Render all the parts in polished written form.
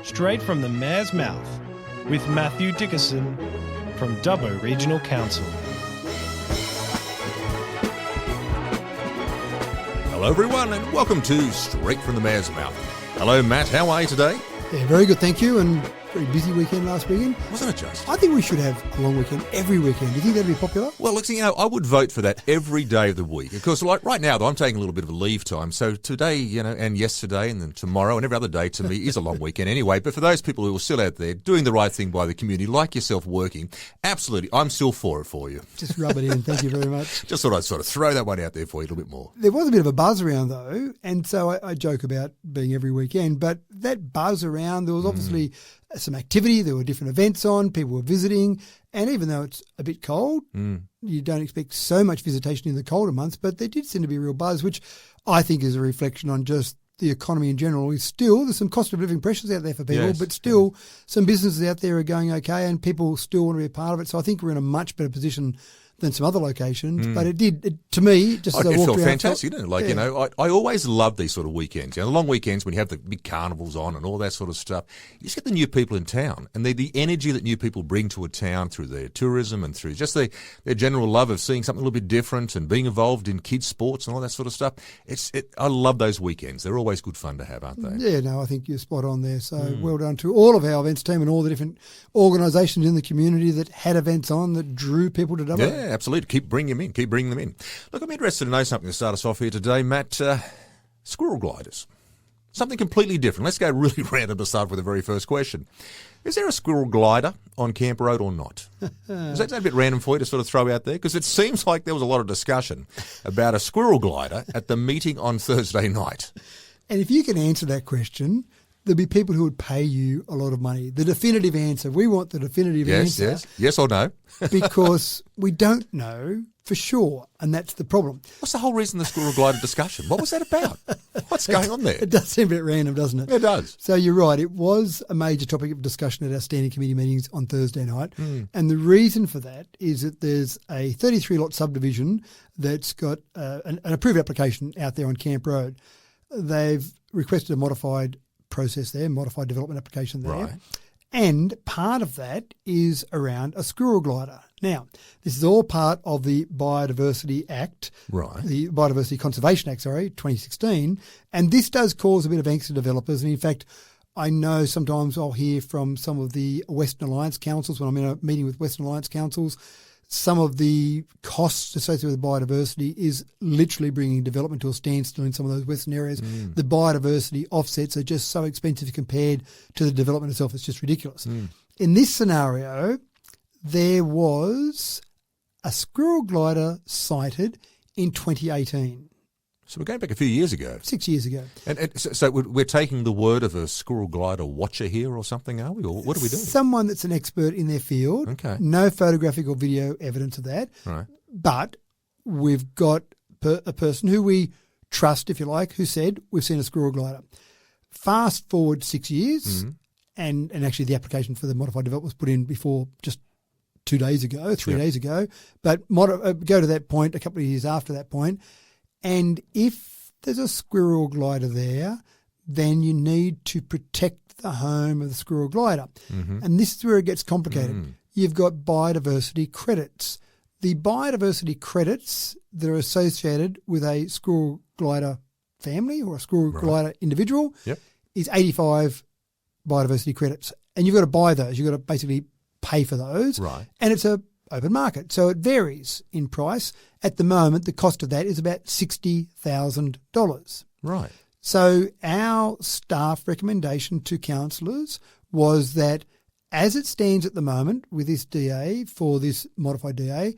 straight from the mayor's mouth, with Matthew Dickerson from Dubbo Regional Council. Hello everyone and welcome to Straight from the Mayor's Mouth. Hello Matt, how are you today? Yeah, very good, thank you, and very busy weekend last weekend. Wasn't it just? I think we should have a long weekend every weekend. Do you think that'd be popular? Well, look, I would vote for that every day of the week. Of course, like right now, though, I'm taking a little bit of a leave time. So today, and yesterday and then tomorrow and every other day to me is a long weekend anyway. But for those people who are still out there doing the right thing by the community, like yourself working, absolutely, I'm still for it for you. Just rub it in, thank you very much. Just thought I'd sort of throw that one out there for you a little bit more. There was a bit of a buzz around though, and so I joke about being every weekend, but that buzz around, there was obviously some activity, there were different events on, people were visiting, and even though it's a bit cold, you don't expect so much visitation in the colder months, but there did seem to be a real buzz, which I think is a reflection on just the economy in general. There's some cost of living pressures out there for people, but still some businesses out there are going okay and people still want to be a part of it. So I think we're in a much better position than some other locations, but to me, just as I walked around, it felt fantastic, didn't it? I always love these sort of weekends. The long weekends when you have the big carnivals on and all that sort of stuff. You just get the new people in town, and the energy that new people bring to a town through their tourism and through just their general love of seeing something a little bit different and being involved in kids' sports and all that sort of stuff. I love those weekends. They're always good fun to have, aren't they? Yeah, no, I think you're spot on there. So well done to all of our events team and all the different organisations in the community that had events on that drew people to Dubbo. Yeah, absolutely. Keep bringing them in. Look, I'm interested to know something to start us off here today, Matt. Squirrel gliders. Something completely different. Let's go really random to start with the very first question. Is there a squirrel glider on Camp Road or not? Is that a bit random for you to sort of throw out there? Because it seems like there was a lot of discussion about a squirrel glider at the meeting on Thursday night. And if you can answer that question, there'll be people who would pay you a lot of money. The definitive answer. We want the definitive answer. Yes or no. Because we don't know for sure, and that's the problem. What's the whole reason the squirrel glider discussion? What was that about? What's going on there? It does seem a bit random, doesn't it? It does. So you're right. It was a major topic of discussion at our standing committee meetings on Thursday night. And the reason for that is that there's a 33-lot subdivision that's got an approved application out there on Camp Road. They've requested a modified process there, modified development application there. Right. And part of that is around a squirrel glider. Now, this is all part of the Biodiversity Act, right? The Biodiversity Conservation Act, 2016. And this does cause a bit of angst to developers. And in fact, I know sometimes I'll hear from some of the Western Alliance councils when I'm in a meeting with Western Alliance councils, some of the costs associated with biodiversity is literally bringing development to a standstill in some of those western areas. The biodiversity offsets are just so expensive compared to the development itself. It's just ridiculous. In this scenario, there was a squirrel glider sighted in 2018. So we're going back a few years ago. 6 years ago. And so we're taking the word of a squirrel glider watcher here or something, are we? Or what are we doing? Someone that's an expert in their field. Okay. No photographic or video evidence of that. Right. But we've got a person who we trust, if you like, who said, we've seen a squirrel glider. Fast forward 6 years, and actually the application for the modified development was put in before just 2 days ago, 3 days ago. But go to that point, a couple of years after that point, and if there's a squirrel glider there, then you need to protect the home of the squirrel glider. And this is where it gets complicated. You've got biodiversity credits. The biodiversity credits that are associated with a squirrel glider family or a squirrel glider individual is 85 biodiversity credits. And you've got to buy those. You've got to basically pay for those. Right. And it's a open market. So it varies in price. At the moment, the cost of that is about $60,000. Right. So our staff recommendation to councillors was that as it stands at the moment with this DA, for this modified DA,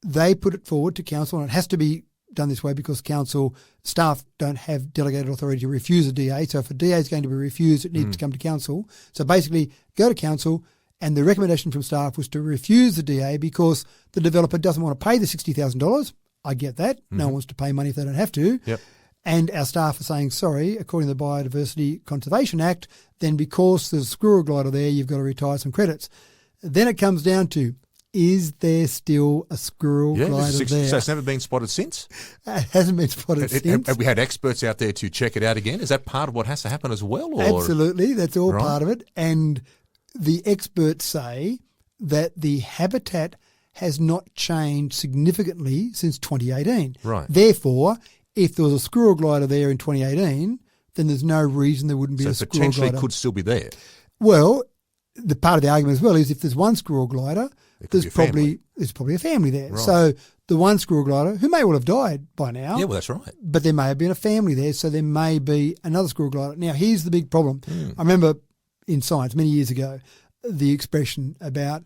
they put it forward to council, and it has to be done this way because council staff don't have delegated authority to refuse a DA. So if a DA is going to be refused, it needs to come to council. So basically go to council, and the recommendation from staff was to refuse the DA because the developer doesn't want to pay the $60,000. I get that. No one wants to pay money if they don't have to. Yep. And our staff are saying, sorry, according to the Biodiversity Conservation Act, then because there's a squirrel glider there, you've got to retire some credits. Then it comes down to, is there still a squirrel glider there? So it's never been spotted since? It hasn't been spotted since. Have we had experts out there to check it out again? Is that part of what has to happen as well? Or? Absolutely, that's all part of it. And the experts say that the habitat has not changed significantly since 2018. Right. Therefore, if there was a squirrel glider there in 2018, then there's no reason there wouldn't be a squirrel glider. So potentially could still be there. Well, the part of the argument as well is if there's one squirrel glider, there's probably a family there. Right. So the one squirrel glider, who may well have died by now. Yeah, well, that's right. But there may have been a family there, so there may be another squirrel glider. Now, here's the big problem. I remember in science many years ago the expression about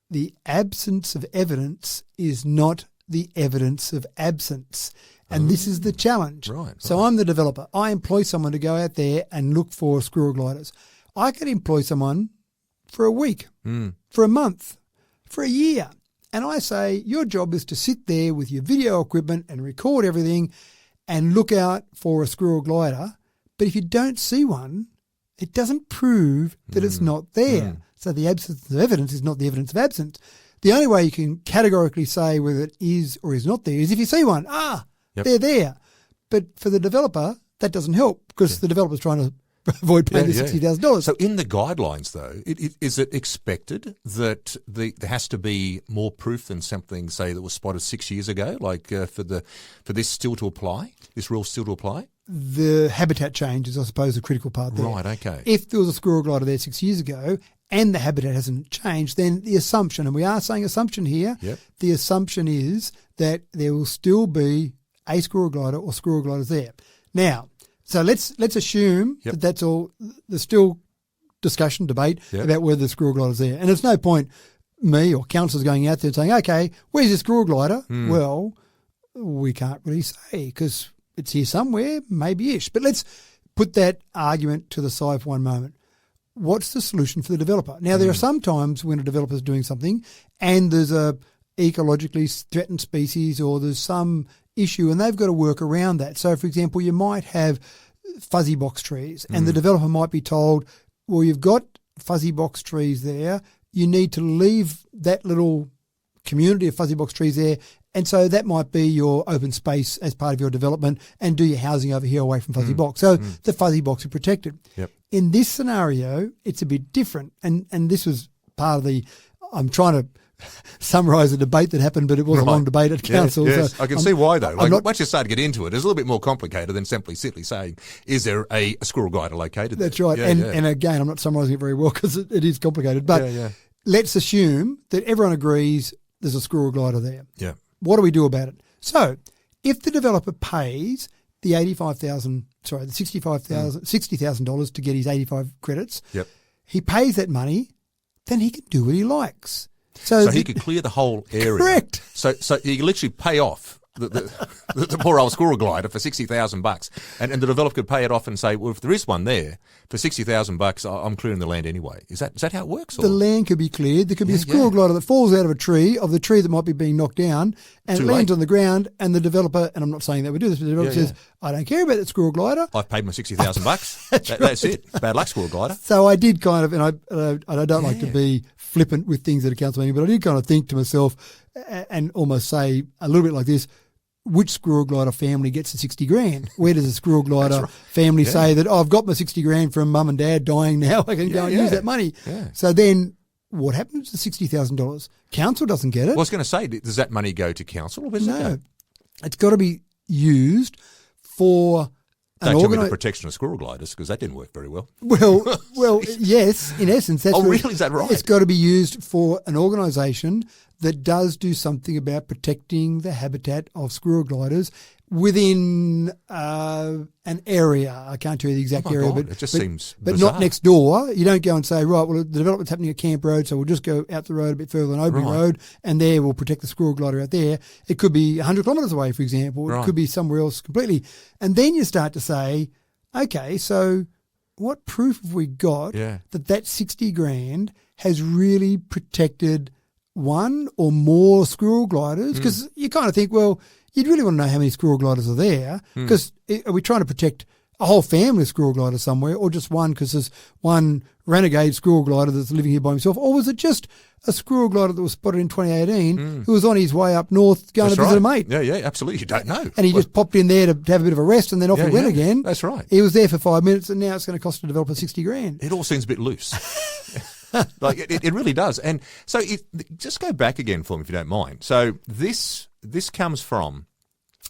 the absence of evidence is not the evidence of absence. And this is the challenge. Right. So I'm the developer. I employ someone to go out there and look for squirrel gliders. I could employ someone for a week, for a month, for a year. And I say, your job is to sit there with your video equipment and record everything and look out for a squirrel glider. But if you don't see one, it doesn't prove that it's not there. So the absence of evidence is not the evidence of absence. The only way you can categorically say whether it is or is not there is if you see one. They're there. But for the developer, that doesn't help because the developer's trying to avoid paying the $60,000. So in the guidelines, though, is it expected that there has to be more proof than something, say, that was spotted 6 years ago, like for this still to apply, this rule still to apply? The habitat change is, I suppose, a critical part there. Right, okay. If there was a squirrel glider there 6 years ago and the habitat hasn't changed, then the assumption, and we are saying assumption here, the assumption is that there will still be a squirrel glider or squirrel gliders there. Now, so let's assume that that's all. There's still discussion, debate about whether the squirrel glider's there. And there's no point me or councillors going out there and saying, okay, where's the squirrel glider? Well, we can't really say because it's here somewhere, maybe-ish. But let's put that argument to the side for one moment. What's the solution for the developer? Now, there are some times when a developer's doing something and there's a ecologically threatened species or there's some issue and they've got to work around that. So, for example, you might have fuzzy box trees and the developer might be told, well, you've got fuzzy box trees there. You need to leave that little community of fuzzy box trees there. And so that might be your open space as part of your development and do your housing over here away from fuzzy box. So the fuzzy box are protected. Yep. In this scenario, it's a bit different. And this was part of I'm trying to summarise the debate that happened, but it was a long debate at council. Yes. So I can see why, though. Once you start to get into it, it's a little bit more complicated than simply saying, is there a squirrel glider located there? That's right. And again, I'm not summarising it very well because it is complicated. But let's assume that everyone agrees there's a squirrel glider there. Yeah. What do we do about it? So if the developer pays the $60,000 to get his 85 credits, he pays that money, then he can do what he likes. So he could clear the whole area. Correct. So he could literally pay off the poor old squirrel glider for $60,000, and the developer could pay it off and say, well, if there is one there for $60,000, I'm clearing the land anyway. Is that how it works? Or? The land could be cleared. There could be a squirrel glider that falls out of the tree that might be being knocked down, and it lands on the ground. And the developer, and I'm not saying that we do this, but the developer says, I don't care about that squirrel glider. I've paid my $60,000. That's it. Bad luck, squirrel glider. So I did kind of, and I don't like to be flippant with things at a council meeting, but I did kind of think to myself and almost say a little bit like this. Which squirrel glider family gets the $60,000? Where does a squirrel glider family say that I've got my $60,000 from mum and dad dying now? I can go and use that money. Yeah. So then, what happens to $60,000? Council doesn't get it. Well, I was going to say, does that money go to council or where does it go? It's got to be used for Don't tell me the protection of squirrel gliders because that didn't work very well. Well, yes, in essence. That's really? Is that right? It's got to be used for an organisation that does do something about protecting the habitat of squirrel gliders within an area. I can't tell you the exact area, but it just seems but bizarre. Not next door. You don't go and say, right, well, the development's happening at Camp Road, so we'll just go out the road a bit further than Obery Road, and there we'll protect the squirrel glider out there. It could be 100 kilometres away, for example. It could be somewhere else completely. And then you start to say, okay, so what proof have we got that $60,000 has really protected one or more squirrel gliders? Because you kind of think, well, you'd really want to know how many squirrel gliders are there because are we trying to protect a whole family of squirrel gliders somewhere, or just one because there's one renegade squirrel glider that's living here by himself, or was it just a squirrel glider that was spotted in 2018 who was on his way up north going to visit a mate? Yeah, absolutely. You don't know. And he just popped in there to have a bit of a rest, and then off he went again. That's right. He was there for 5 minutes, and now it's going to cost the developer $60,000. It all seems a bit loose. Like it really does. And so just go back again for me if you don't mind. So this comes from,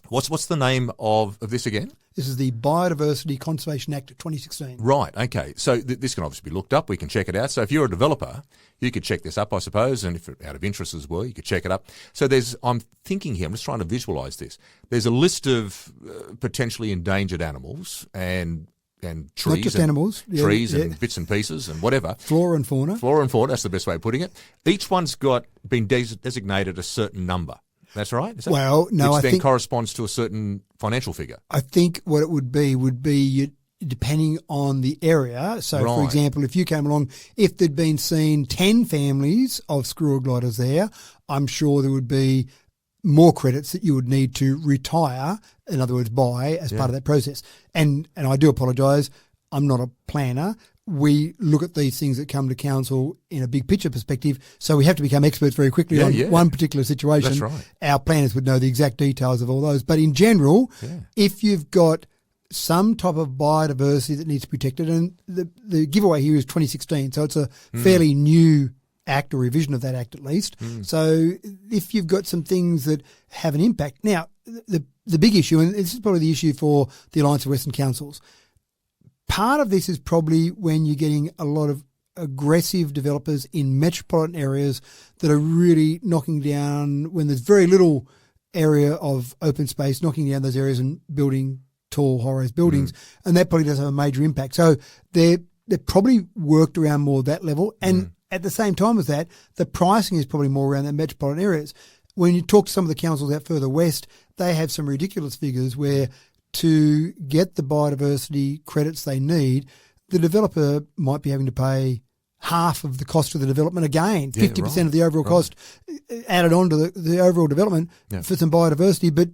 what's the name of this again? This is the Biodiversity Conservation Act of 2016. Right, okay. So this can obviously be looked up. We can check it out. So if you're a developer, you could check this up, I suppose, and if out of interest as well, you could check it up. So I'm thinking here, I'm just trying to visualise this. There's a list of potentially endangered animals and trees. Not just animals. Trees and bits and pieces and whatever. Flora and fauna. Flora and fauna, that's the best way of putting it. Each one's been designated a certain number. That's right? Well, no, which I then think corresponds to a certain financial figure. I think what it would be depending on the area. So, for example, if you came along, if there'd been seen 10 families of squirrel gliders there, I'm sure there would be more credits that you would need to retire, in other words, buy as part of that process. And I do apologise, I'm not a planner. We look at these things that come to council in a big picture perspective, so we have to become experts very quickly on one particular situation. That's right. Our planners would know the exact details of all those. But in general, if you've got some type of biodiversity that needs to be protected, and the giveaway here is 2016, so it's a fairly new act or revision of that act at least. So if you've got some things that have an impact. Now, the big issue, and this is probably the issue for the Alliance of Western Councils, part of this is probably when you're getting a lot of aggressive developers in metropolitan areas that are really knocking down, when there's very little area of open space, knocking down those areas and building tall high-rise buildings, and that probably does have a major impact. So they're probably worked around more that level, and at the same time as that, the pricing is probably more around the metropolitan areas. When you talk to some of the councils out further west, they have some ridiculous figures where to get the biodiversity credits they need, the developer might be having to pay half of the cost of the development again, 50% of the overall cost added on to the overall development for some biodiversity. But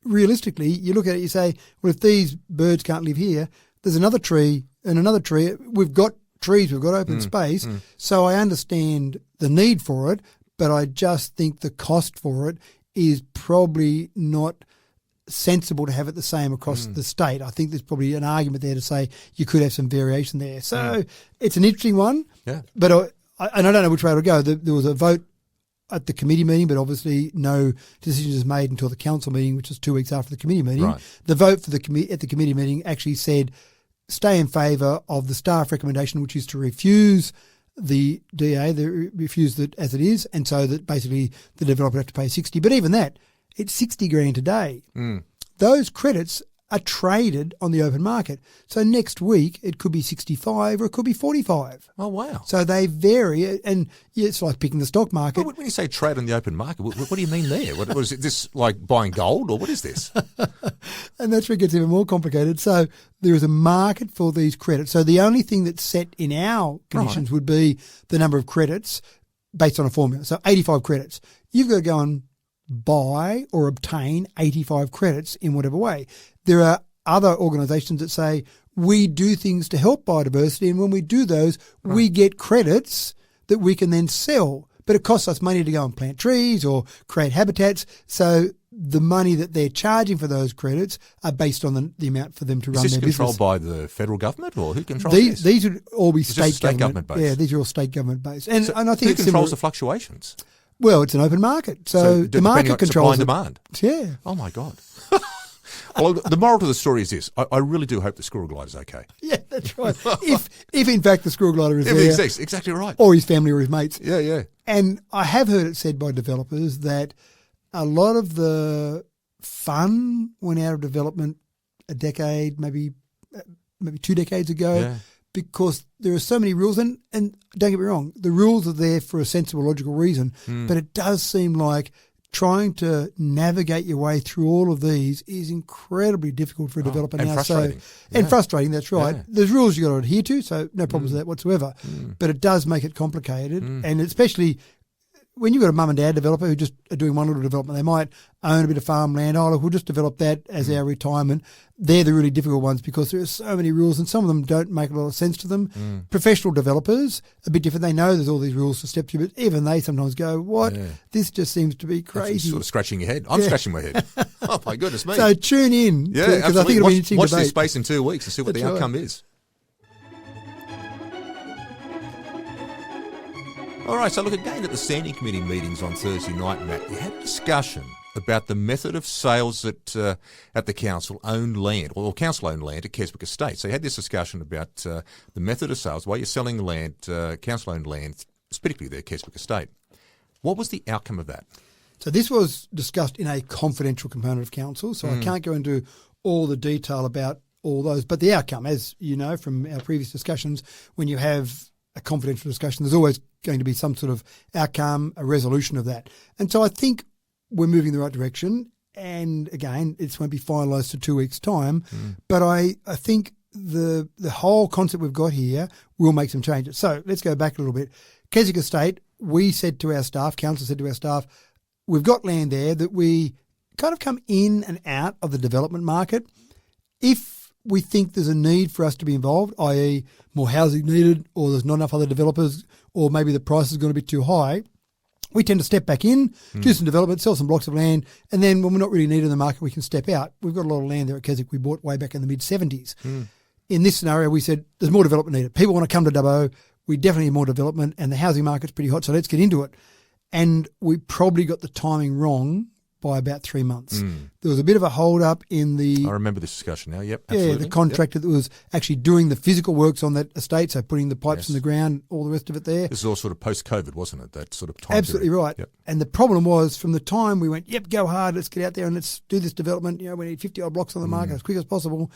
realistically, you look at it, you say, well, if these birds can't live here, there's another tree and another tree. We've got trees, we've got open space. So I understand the need for it, but I just think the cost for it is probably not sensible to have it the same across the state. I think there's probably an argument there to say you could have some variation there. So it's an interesting one. Yeah. But I don't know which way it'll go. There was a vote at the committee meeting, but obviously no decision is made until the council meeting, which is 2 weeks after the committee meeting. Right. The vote for at the committee meeting actually said stay in favour of the staff recommendation, which is to refuse the DA, refuse it as it is, and so that basically the developer would have to pay 60. But even that, it's $60,000 today. Those credits are traded on the open market. So next week it could be 65 or it could be 45. Oh, wow. So they vary, and it's like picking the stock market. Well, when you say trade on the open market, what do you mean there? What is it? This like buying gold, or what is this? And that's where it gets even more complicated. So there is a market for these credits. So the only thing that's set in our conditions would be the number of credits based on a formula. So 85 credits. You've got to go and buy or obtain 85 credits in whatever way. There are other organisations that say we do things to help biodiversity, and when we do those, we get credits that we can then sell. But it costs us money to go and plant trees or create habitats. So the money that they're charging for those credits are based on the amount for them to run their business. Is this controlled by the federal government, or who controls this? These would all be state government based. Yeah, these are all state government based. And I think who controls the fluctuations? Well, it's an open market, so the market controls supply and demand. Yeah. Oh my God. Well, the moral to the story is this: I really do hope the squirrel glider is okay. Yeah, that's right. if in fact the squirrel glider is there, exactly right, or his family or his mates. Yeah. And I have heard it said by developers that a lot of the fun went out of development a decade, maybe 2 decades ago. Yeah. Because there are so many rules, and don't get me wrong, the rules are there for a sensible, logical reason, but it does seem like trying to navigate your way through all of these is incredibly difficult for a developer now. Frustrating. And frustrating, that's right. Yeah. There's rules you've got to adhere to, so no problems with that whatsoever. But it does make it complicated, and especially when you've got a mum and dad developer who just are doing one little development, they might own a bit of farmland. Oh, look, we'll just develop that as our retirement. They're the really difficult ones because there are so many rules and some of them don't make a lot of sense to them. Professional developers, a bit different. They know there's all these rules to step through, but even they sometimes go, what? Yeah. This just seems to be crazy. Sort of scratching your head. I'm scratching my head. Oh, my goodness me. So tune in. Yeah, because I think it'll be interesting watch debate. this space in 2 weeks and see what the outcome is. All right, so look, again at the Standing Committee meetings on Thursday night, Matt, you had a discussion about the method of sales at the council-owned land, or council-owned land at Keswick Estate. So you had this discussion about the method of sales, why you're selling land, council-owned land, particularly there, Keswick Estate. What was the outcome of that? So this was discussed in a confidential component of council, so I can't go into all the detail about all those. But the outcome, as you know from our previous discussions, when you have a confidential discussion, there's always going to be some sort of outcome, a resolution of that. And so I think we're moving in the right direction. And again, it won't be finalised for 2 weeks' time. But I think the whole concept we've got here will make some changes. So let's go back a little bit. Keswick Estate, we said to our staff, council said to our staff, we've got land there that we kind of come in and out of the development market. If we think there's a need for us to be involved, i.e. more housing needed, or there's not enough other developers, or maybe the price is going to be too high, we tend to step back in, do some development, sell some blocks of land, and then when we're not really needed in the market, we can step out. We've got a lot of land there at Keswick we bought way back in the mid-70s. In this scenario, we said there's more development needed. People want to come to Dubbo. We definitely need more development, and the housing market's pretty hot, so let's get into it. And we probably got the timing wrong by about 3 months. There was a bit of a hold-up in the... I remember this discussion now, yep, absolutely. Yeah, the contractor that was actually doing the physical works on that estate, so putting the pipes in the ground, all the rest of it there. This is all sort of post-COVID, wasn't it, that sort of time Absolutely period. right. Yep. And the problem was, from the time we went, yep, go hard, let's get out there and let's do this development, you know, we need 50-odd blocks on the market as quick as possible.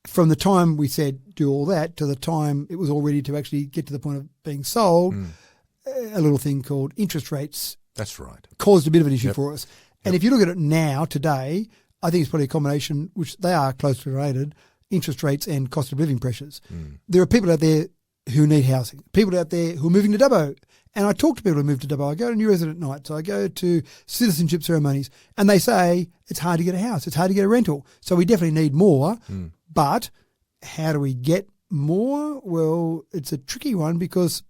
From the time we said do all that to the time it was all ready to actually get to the point of being sold, a little thing called interest rates That's right. caused a bit of an issue for us. And if you look at it now, today, I think it's probably a combination, which they are closely related, interest rates and cost of living pressures. There are people out there who need housing, people out there who are moving to Dubbo. And I talk to people who move to Dubbo. I go to new resident nights. I go to citizenship ceremonies. And they say it's hard to get a house. It's hard to get a rental. So we definitely need more. But how do we get more? Well, it's a tricky one because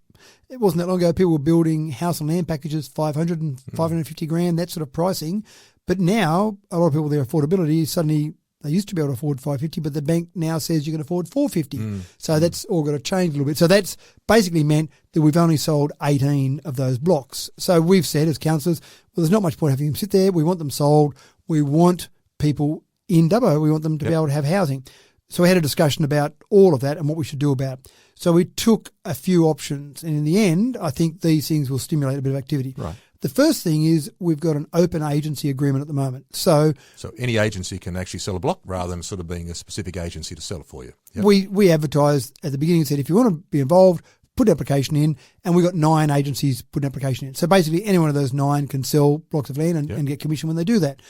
it wasn't that long ago people were building house and land packages, 500 and 550 grand, that sort of pricing. But now a lot of people, their affordability, suddenly they used to be able to afford 550, but the bank now says you can afford 450. So that's all got to change a little bit. So that's basically meant that we've only sold 18 of those blocks. So we've said as councillors, well, there's not much point having them sit there. We want them sold. We want people in Dubbo. We want them to be able to have housing. So we had a discussion about all of that and what we should do about it. So we took a few options. And in the end, I think these things will stimulate a bit of activity. Right. The first thing is we've got an open agency agreement at the moment. So any agency can actually sell a block rather than sort of being a specific agency to sell it for you. Yep. we advertised at the beginning and said, if you want to be involved, put an application in. And we got 9 agencies put an application in. So basically any one of those 9 can sell blocks of land and get commission when they do that.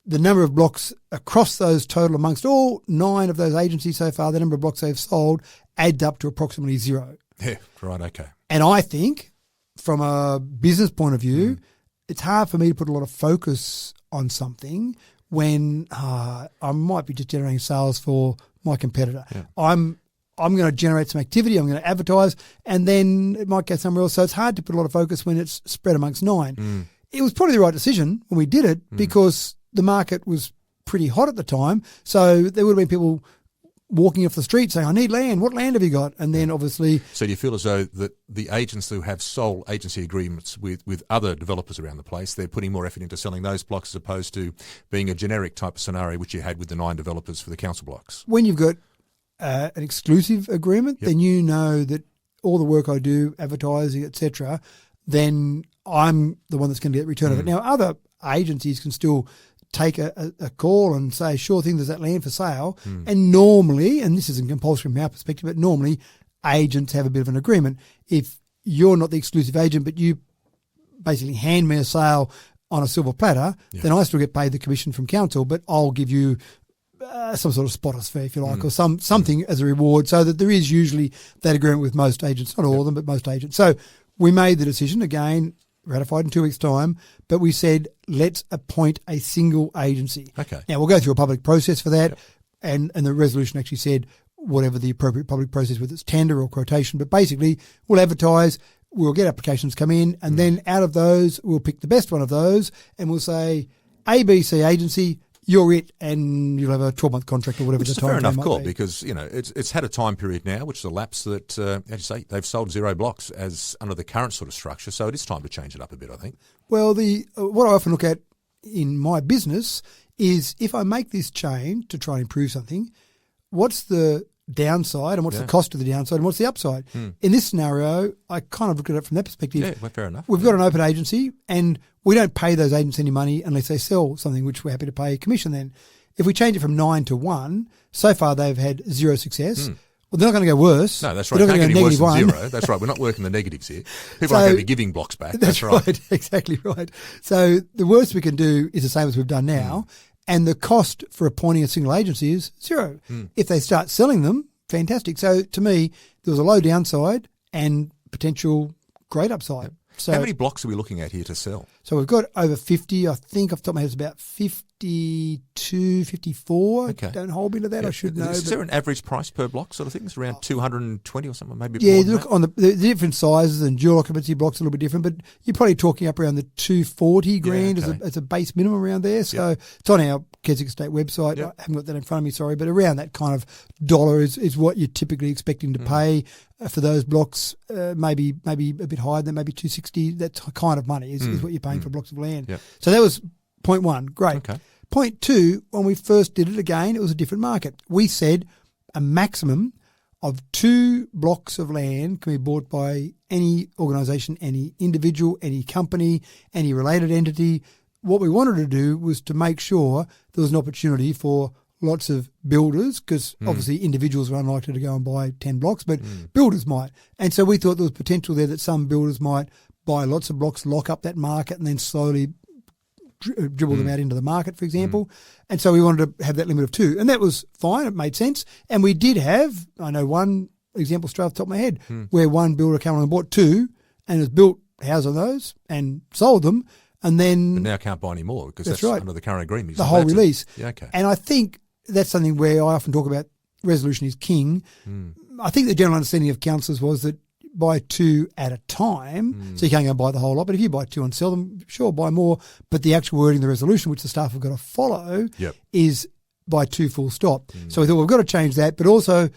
The number of blocks across those total amongst all 9 of those agencies so far, the number of blocks they've sold adds up to approximately 0. Yeah, right, okay. And I think from a business point of view, it's hard for me to put a lot of focus on something when I might be just generating sales for my competitor. Yeah. I'm going to generate some activity, I'm going to advertise, and then it might go somewhere else. So it's hard to put a lot of focus when it's spread amongst 9. It was probably the right decision when we did it because the market was pretty hot at the time. So there would have been people walking off the street saying, I need land. What land have you got? And then obviously... So do you feel as though that the agents who have sole agency agreements with other developers around the place, they're putting more effort into selling those blocks as opposed to being a generic type of scenario which you had with the 9 developers for the council blocks? When you've got an exclusive agreement, then you know that all the work I do, advertising, etc., then I'm the one that's going to get the return of it. Now, other agencies can still take a call and say, sure thing, there's that land for sale. And normally, and this isn't compulsory from our perspective, but normally agents have a bit of an agreement. If you're not the exclusive agent, but you basically hand me a sale on a silver platter, then I still get paid the commission from council, but I'll give you some sort of spotter's fee, if you like, or something as a reward, so that there is usually that agreement with most agents, not all of them, but most agents. So we made the decision, again, ratified in 2 weeks' time, but we said let's appoint a single agency. Okay. Now, we'll go through a public process for that, and the resolution actually said whatever the appropriate public process, whether it's tender or quotation, but basically we'll advertise, we'll get applications come in, and then out of those, we'll pick the best one of those, and we'll say, ABC agency, you're it, and you'll have a 12-month contract or whatever Which the is a time fair enough might call be. because, it's had a time period now, which is a lapse that, as you say, they've sold 0 blocks as under the current sort of structure, so it is time to change it up a bit, I think. Well, what I often look at in my business is if I make this change to try and improve something, what's the downside and what's the cost of the downside and what's the upside? In this scenario, I kind of look at it from that perspective. Yeah, well, fair enough. We've got an open agency and we don't pay those agents any money unless they sell something, which we're happy to pay commission then. If we change it from 9 to 1, so far they've had 0 success. Well, they're not going to go worse. No, that's right. They're not Can't going get to go any worse -1. than 0. That's right. We're not working the negatives here. People aren't going to be giving blocks back. That's right. Exactly right. So the worst we can do is the same as we've done now. And the cost for appointing a single agency is 0. If they start selling them, fantastic. So to me, there was a low downside and potential great upside. So How many blocks are we looking at here to sell? So we've got over 50. I think off the top of my head it's about 52, 54. Okay. Don't hold me to that. I should know. Is there an average price per block sort of thing? It's around 220 or something, maybe Yeah, more than look, that? on the different sizes and dual occupancy blocks are a little bit different, but you're probably talking up around the 240 grand okay. as a base minimum around there. So it's on our Keswick Estate website. I haven't got that in front of me, sorry, but around that kind of dollar is what you're typically expecting to pay for those blocks. Maybe a bit higher than maybe 260. That kind of money is what you're paying for blocks of land. Yep. So that was point one. Great. Okay. Point two, when we first did it again, it was a different market. We said a maximum of 2 blocks of land can be bought by any organisation, any individual, any company, any related entity. What we wanted to do was to make sure there was an opportunity for lots of builders, because obviously individuals are unlikely to go and buy 10 blocks, but builders might. And so we thought there was potential there that some builders might buy lots of blocks, lock up that market, and then slowly dribble them out into the market, for example. And so we wanted to have that limit of 2. And that was fine. It made sense. And we did have, I know one example straight off the top of my head, where one builder came along and bought 2 and has built houses on those and sold them. And then But now can't buy any more because that's right. under the current agreement. The whole release. Yeah, okay. And I think that's something where I often talk about resolution is king. I think the general understanding of councillors was that buy 2 at a time, so you can't go and buy the whole lot. But if you buy 2 and sell them, sure, buy more. But the actual wording of the resolution, which the staff have got to follow, is buy 2 full stop. So we thought we've got to change that. But also,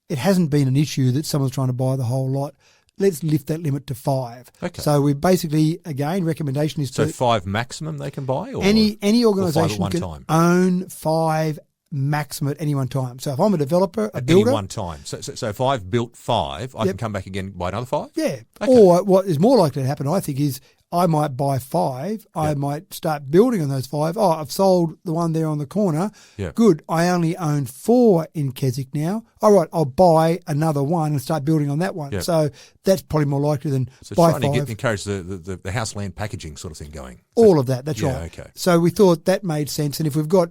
it hasn't been an issue that someone's trying to buy the whole lot. Let's lift that limit to 5. Okay. So we basically, again, recommendation is So to 5 maximum they can buy? Or any organisation or 5 at one can time? own 5 maximum at any one time. So if I'm a developer, a At builder, any one time. So if I've built 5, I can come back again and buy another 5? yeah. Okay. Or what is more likely to happen, I think, is I might buy 5. I might start building on those 5. Oh, I've sold the one there on the corner. Yeah. Good. I only own 4 in Keswick now. All right, I'll buy another one and start building on that one. Yeah. So that's probably more likely than So buy trying 5. to encourage the house land packaging sort of thing going. All of that. That's Yeah, right. okay. So we thought that made sense. And if we've got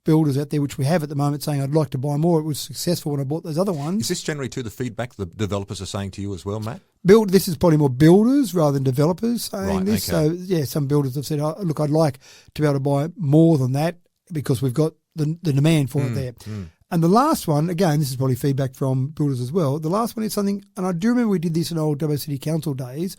builders out there, which we have at the moment, saying I'd like to buy more, it was successful when I bought those other ones. Is this generally to the feedback the developers are saying to you as well, Matt? This is probably more builders rather than developers saying Right, this. okay. So, yeah, some builders have said, oh, look, I'd like to be able to buy more than that because we've got the demand for it there. And the last one, again, this is probably feedback from builders as well. The last one is something, and I do remember we did this in old Dubbo City Council days.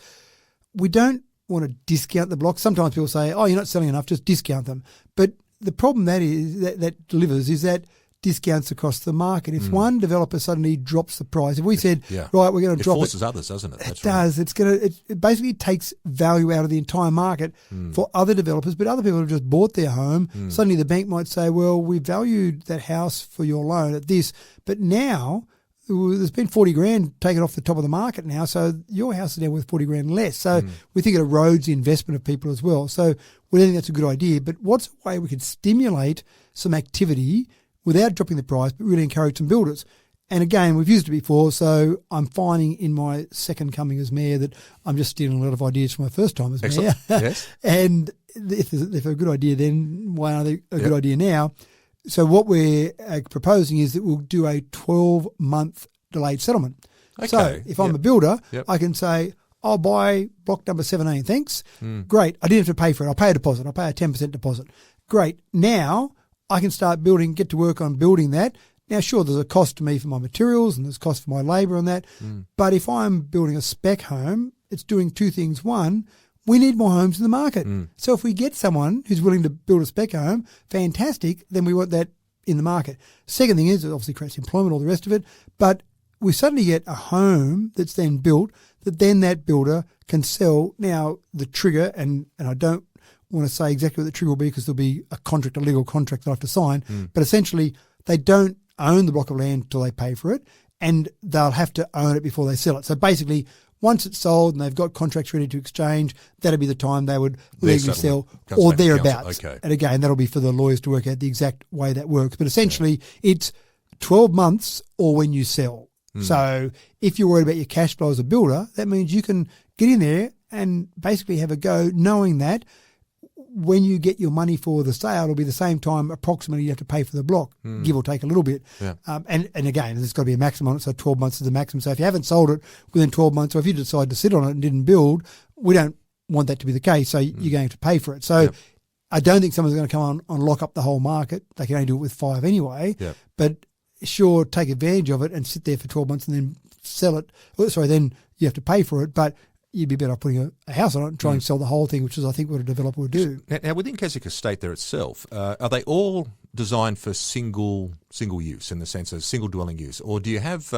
We don't want to discount the blocks. Sometimes people say, oh, you're not selling enough, just discount them. But the problem that delivers is that discounts across the market. If one developer suddenly drops the price, if we said, right, we're going to drop it. It forces others, doesn't it? It does. It basically takes value out of the entire market for other developers, but other people have just bought their home. Suddenly the bank might say, well, we valued that house for your loan at this, but now there's been 40 grand taken off the top of the market now, so your house is now worth 40 grand less. So we think it erodes the investment of people as well. So we don't think that's a good idea. But what's a way we could stimulate some activity without dropping the price, but really encourage some builders? And again, we've used it before, so I'm finding in my second coming as mayor that I'm just stealing a lot of ideas from my first time as mayor. Yes. And if they're a good idea then, why aren't they a good idea now? So what we're proposing is that we'll do a 12-month delayed settlement. Okay. So if I'm a builder, I can say, I'll buy block number 17, thanks. Great. I didn't have to pay for it. I'll pay a deposit. I'll pay a 10% deposit. Great. Now I can start building, get to work on building that. Now, sure, there's a cost to me for my materials and there's cost for my labour on that. But if I'm building a spec home, it's doing two things. One, we need more homes in the market. So if we get someone who's willing to build a spec home, fantastic, then we want that in the market. Second thing is it obviously creates employment, all the rest of it. But we suddenly get a home that's then built that then that builder can sell. Now, the trigger, and I don't want to say exactly what the trigger will be because there'll be a contract, a legal contract they'll have to sign. But essentially, they don't own the block of land until they pay for it, and they'll have to own it before they sell it. So basically, once it's sold and they've got contracts ready to exchange, that'll be the time they would legally sell or thereabouts. Okay. And again, that'll be for the lawyers to work out the exact way that works. But essentially, it's 12 months or when you sell. So if you're worried about your cash flow as a builder, that means you can get in there and basically have a go knowing that when you get your money for the sale, it'll be the same time approximately you have to pay for the block, give or take a little bit. Yeah. And again, there's got to be a maximum on it, so 12 months is the maximum. So if you haven't sold it within 12 months, or if you decide to sit on it and didn't build, we don't want that to be the case, so you're going to have to pay for it. So I don't think someone's going to come on and lock up the whole market. They can only do it with 5 anyway. Yeah. But sure, take advantage of it and sit there for 12 months and then sell it. Then you have to pay for it, but you'd be better off putting a house on it and trying to sell the whole thing, which is, I think, what a developer would do. Now within Keswick Estate there itself, are they all designed for single use in the sense of single dwelling use, or do you have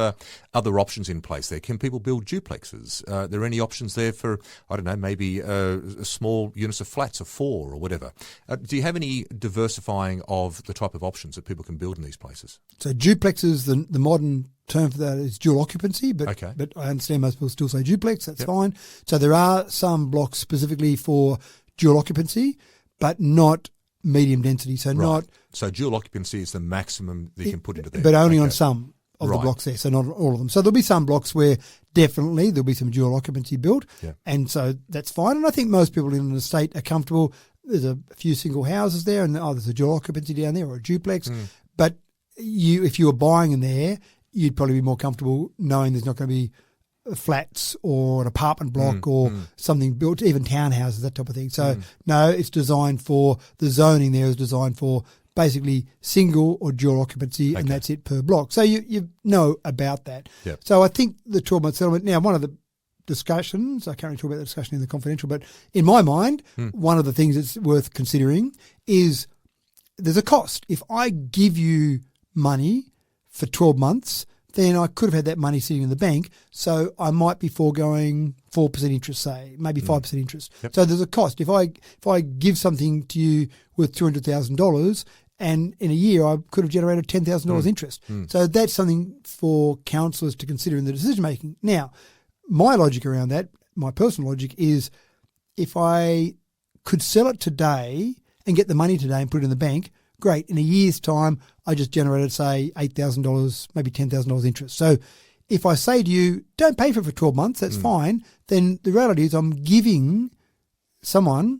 other options in place there? Can people build duplexes? Are there any options there for, I don't know, maybe a small units of flats of 4 or whatever? Do you have any diversifying of the type of options that people can build in these places? So duplexes, the modern term for that is dual occupancy, but I understand most people still say duplex. That's fine. So there are some blocks specifically for dual occupancy, but not medium density. So dual occupancy is the maximum that you can put into there, but only on some of the blocks there. So not all of them. So there'll be some blocks where definitely there'll be some dual occupancy built, and so that's fine. And I think most people in an estate are comfortable. There's a few single houses there, and there's a dual occupancy down there or a duplex. But if you were buying in there, you'd probably be more comfortable knowing there's not going to be flats or an apartment block or something built, even townhouses, that type of thing. So no, it's designed for, the zoning there is designed for basically single or dual occupancy, and that's it per block. So you know about that. Yep. So I think the 12-month settlement, now one of the discussions, I can't really talk about the discussion in the confidential, but in my mind, one of the things that's worth considering is there's a cost. If I give you money for 12 months, then I could have had that money sitting in the bank, so I might be foregoing 4% interest, say, maybe 5% interest. So there's a cost. If I give something to you worth $200,000, and in a year I could have generated $10,000 interest. So that's something for counsellors to consider in the decision making. Now, my logic around that, my personal logic is, if I could sell it today and get the money today and put it in the bank, great. In a year's time, I just generated, say, $8,000, maybe $10,000 interest. So if I say to you, don't pay for it for 12 months, that's fine, then the reality is I'm giving someone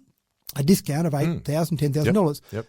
a discount of $8,000, $10,000. Yep.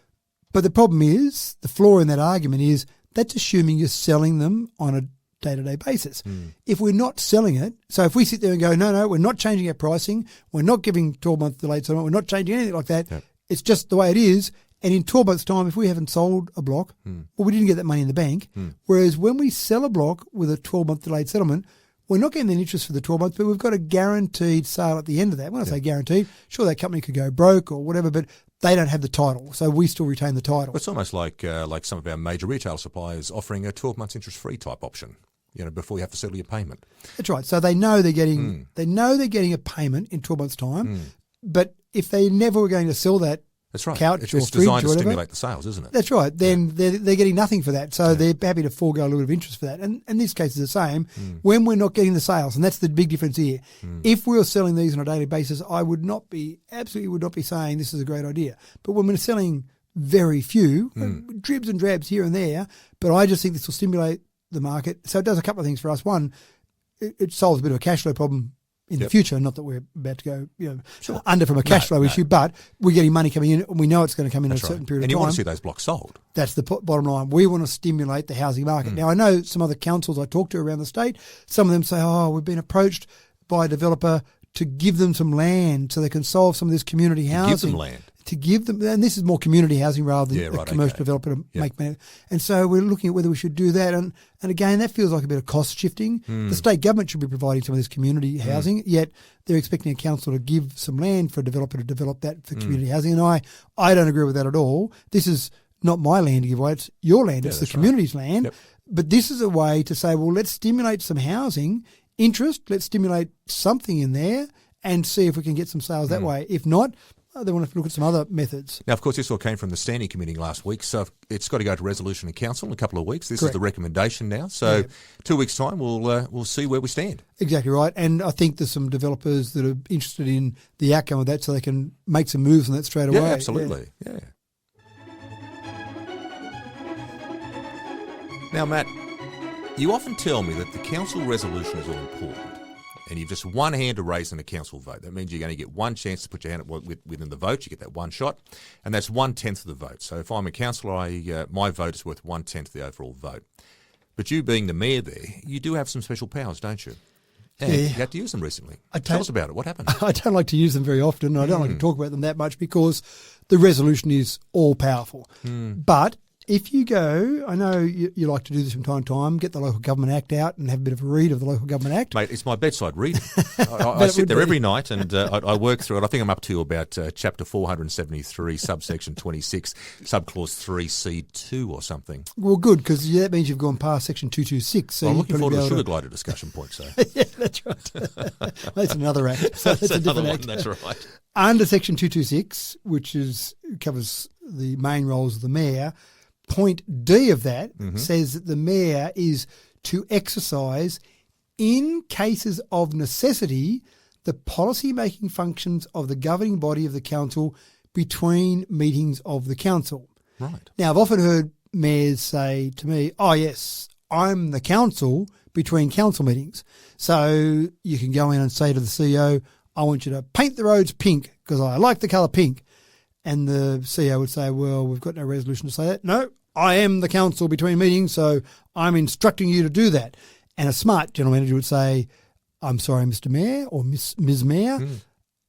But the problem is, the flaw in that argument is, that's assuming you're selling them on a day-to-day basis. If we're not selling it, so if we sit there and go, no, we're not changing our pricing, we're not giving 12-month delayed settlement, we're not changing anything like that, it's just the way it is. And in 12 months' time, if we haven't sold a block, well, we didn't get that money in the bank. Whereas when we sell a block with a 12-month delayed settlement, we're not getting the interest for the 12 months, but we've got a guaranteed sale at the end of that. When I say guaranteed, sure, that company could go broke or whatever, but they don't have the title, so we still retain the title. It's almost like some of our major retail suppliers offering a 12 months interest-free type option, before you have to settle your payment. That's right. So they know they're getting a payment in 12 months' time, but if they never were going to sell that, that's right. couch it's or designed to whatever, stimulate the sales, isn't it? That's right. Then they're getting nothing for that. So they're happy to forego a little bit of interest for that. And this case is the same when we're not getting the sales. And that's the big difference here. If we were selling these on a daily basis, I absolutely would not be saying this is a great idea. But when we're selling very few, dribs and drabs here and there, but I just think this will stimulate the market. So it does a couple of things for us. One, it solves a bit of a cash flow problem in the future. Not that we're about to go under from a cash flow issue, but we're getting money coming in, and we know it's going to come in in a certain period of time. And you want to see those blocks sold. That's the bottom line. We want to stimulate the housing market. Now, I know some other councils I talk to around the state, some of them say, we've been approached by a developer to give them some land so they can solve some of this community housing. Give them land. To give them, and this is more community housing rather than a commercial developer to make money. And so we're looking at whether we should do that. And again, that feels like a bit of cost shifting. The state government should be providing some of this community housing, yet they're expecting a council to give some land for a developer to develop that for community housing. And I don't agree with that at all. This is not my land to give away, it's your land, it's the community's land. Yep. But this is a way to say, well, let's stimulate some housing interest, let's stimulate something in there and see if we can get some sales that way. If not, they want to look at some other methods. Now, of course, this all came from the standing committee last week, so it's got to go to resolution in council in a couple of weeks. This is the recommendation now. So 2 weeks' time, we'll see where we stand. Exactly right. And I think there's some developers that are interested in the outcome of that so they can make some moves on that straight away. Yeah, absolutely. Yeah. Now, Matt, you often tell me that the council resolution is all important. And you've just one hand to raise in a council vote. That means you're going to get one chance to put your hand within the vote. You get that one shot, and that's 1/10 of the vote. So if I'm a councillor, my vote is worth 1/10 of the overall vote. But you being the mayor there, you do have some special powers, don't you? And you had to use them recently. Tell us about it. What happened? I don't like to use them very often. I don't like to talk about them that much because the resolution is all powerful. But if you go, I know you like to do this from time to time, get the Local Government Act out and have a bit of a read of the Local Government Act. Mate, it's my bedside reading. I sit there every night and I work through it. I think I'm up to about chapter 473, subsection 26, subclause 3C2 or something. Well, good, because that means you've gone past section 226. So I'm looking forward to the sugar glider discussion point. So. Yeah, that's right. That's another act. So that's a different act. That's right. Under section 226, which covers the main roles of the mayor, point D of that says that the mayor is to exercise, in cases of necessity, the policy-making functions of the governing body of the council between meetings of the council. Right. Now, I've often heard mayors say to me, oh, yes, I'm the council between council meetings. So you can go in and say to the CEO, I want you to paint the roads pink because I like the colour pink. And the CEO would say, well, we've got no resolution to say that. No, I am the council between meetings, so I'm instructing you to do that. And a smart general manager would say, I'm sorry, Mr. Mayor or Ms. Mayor,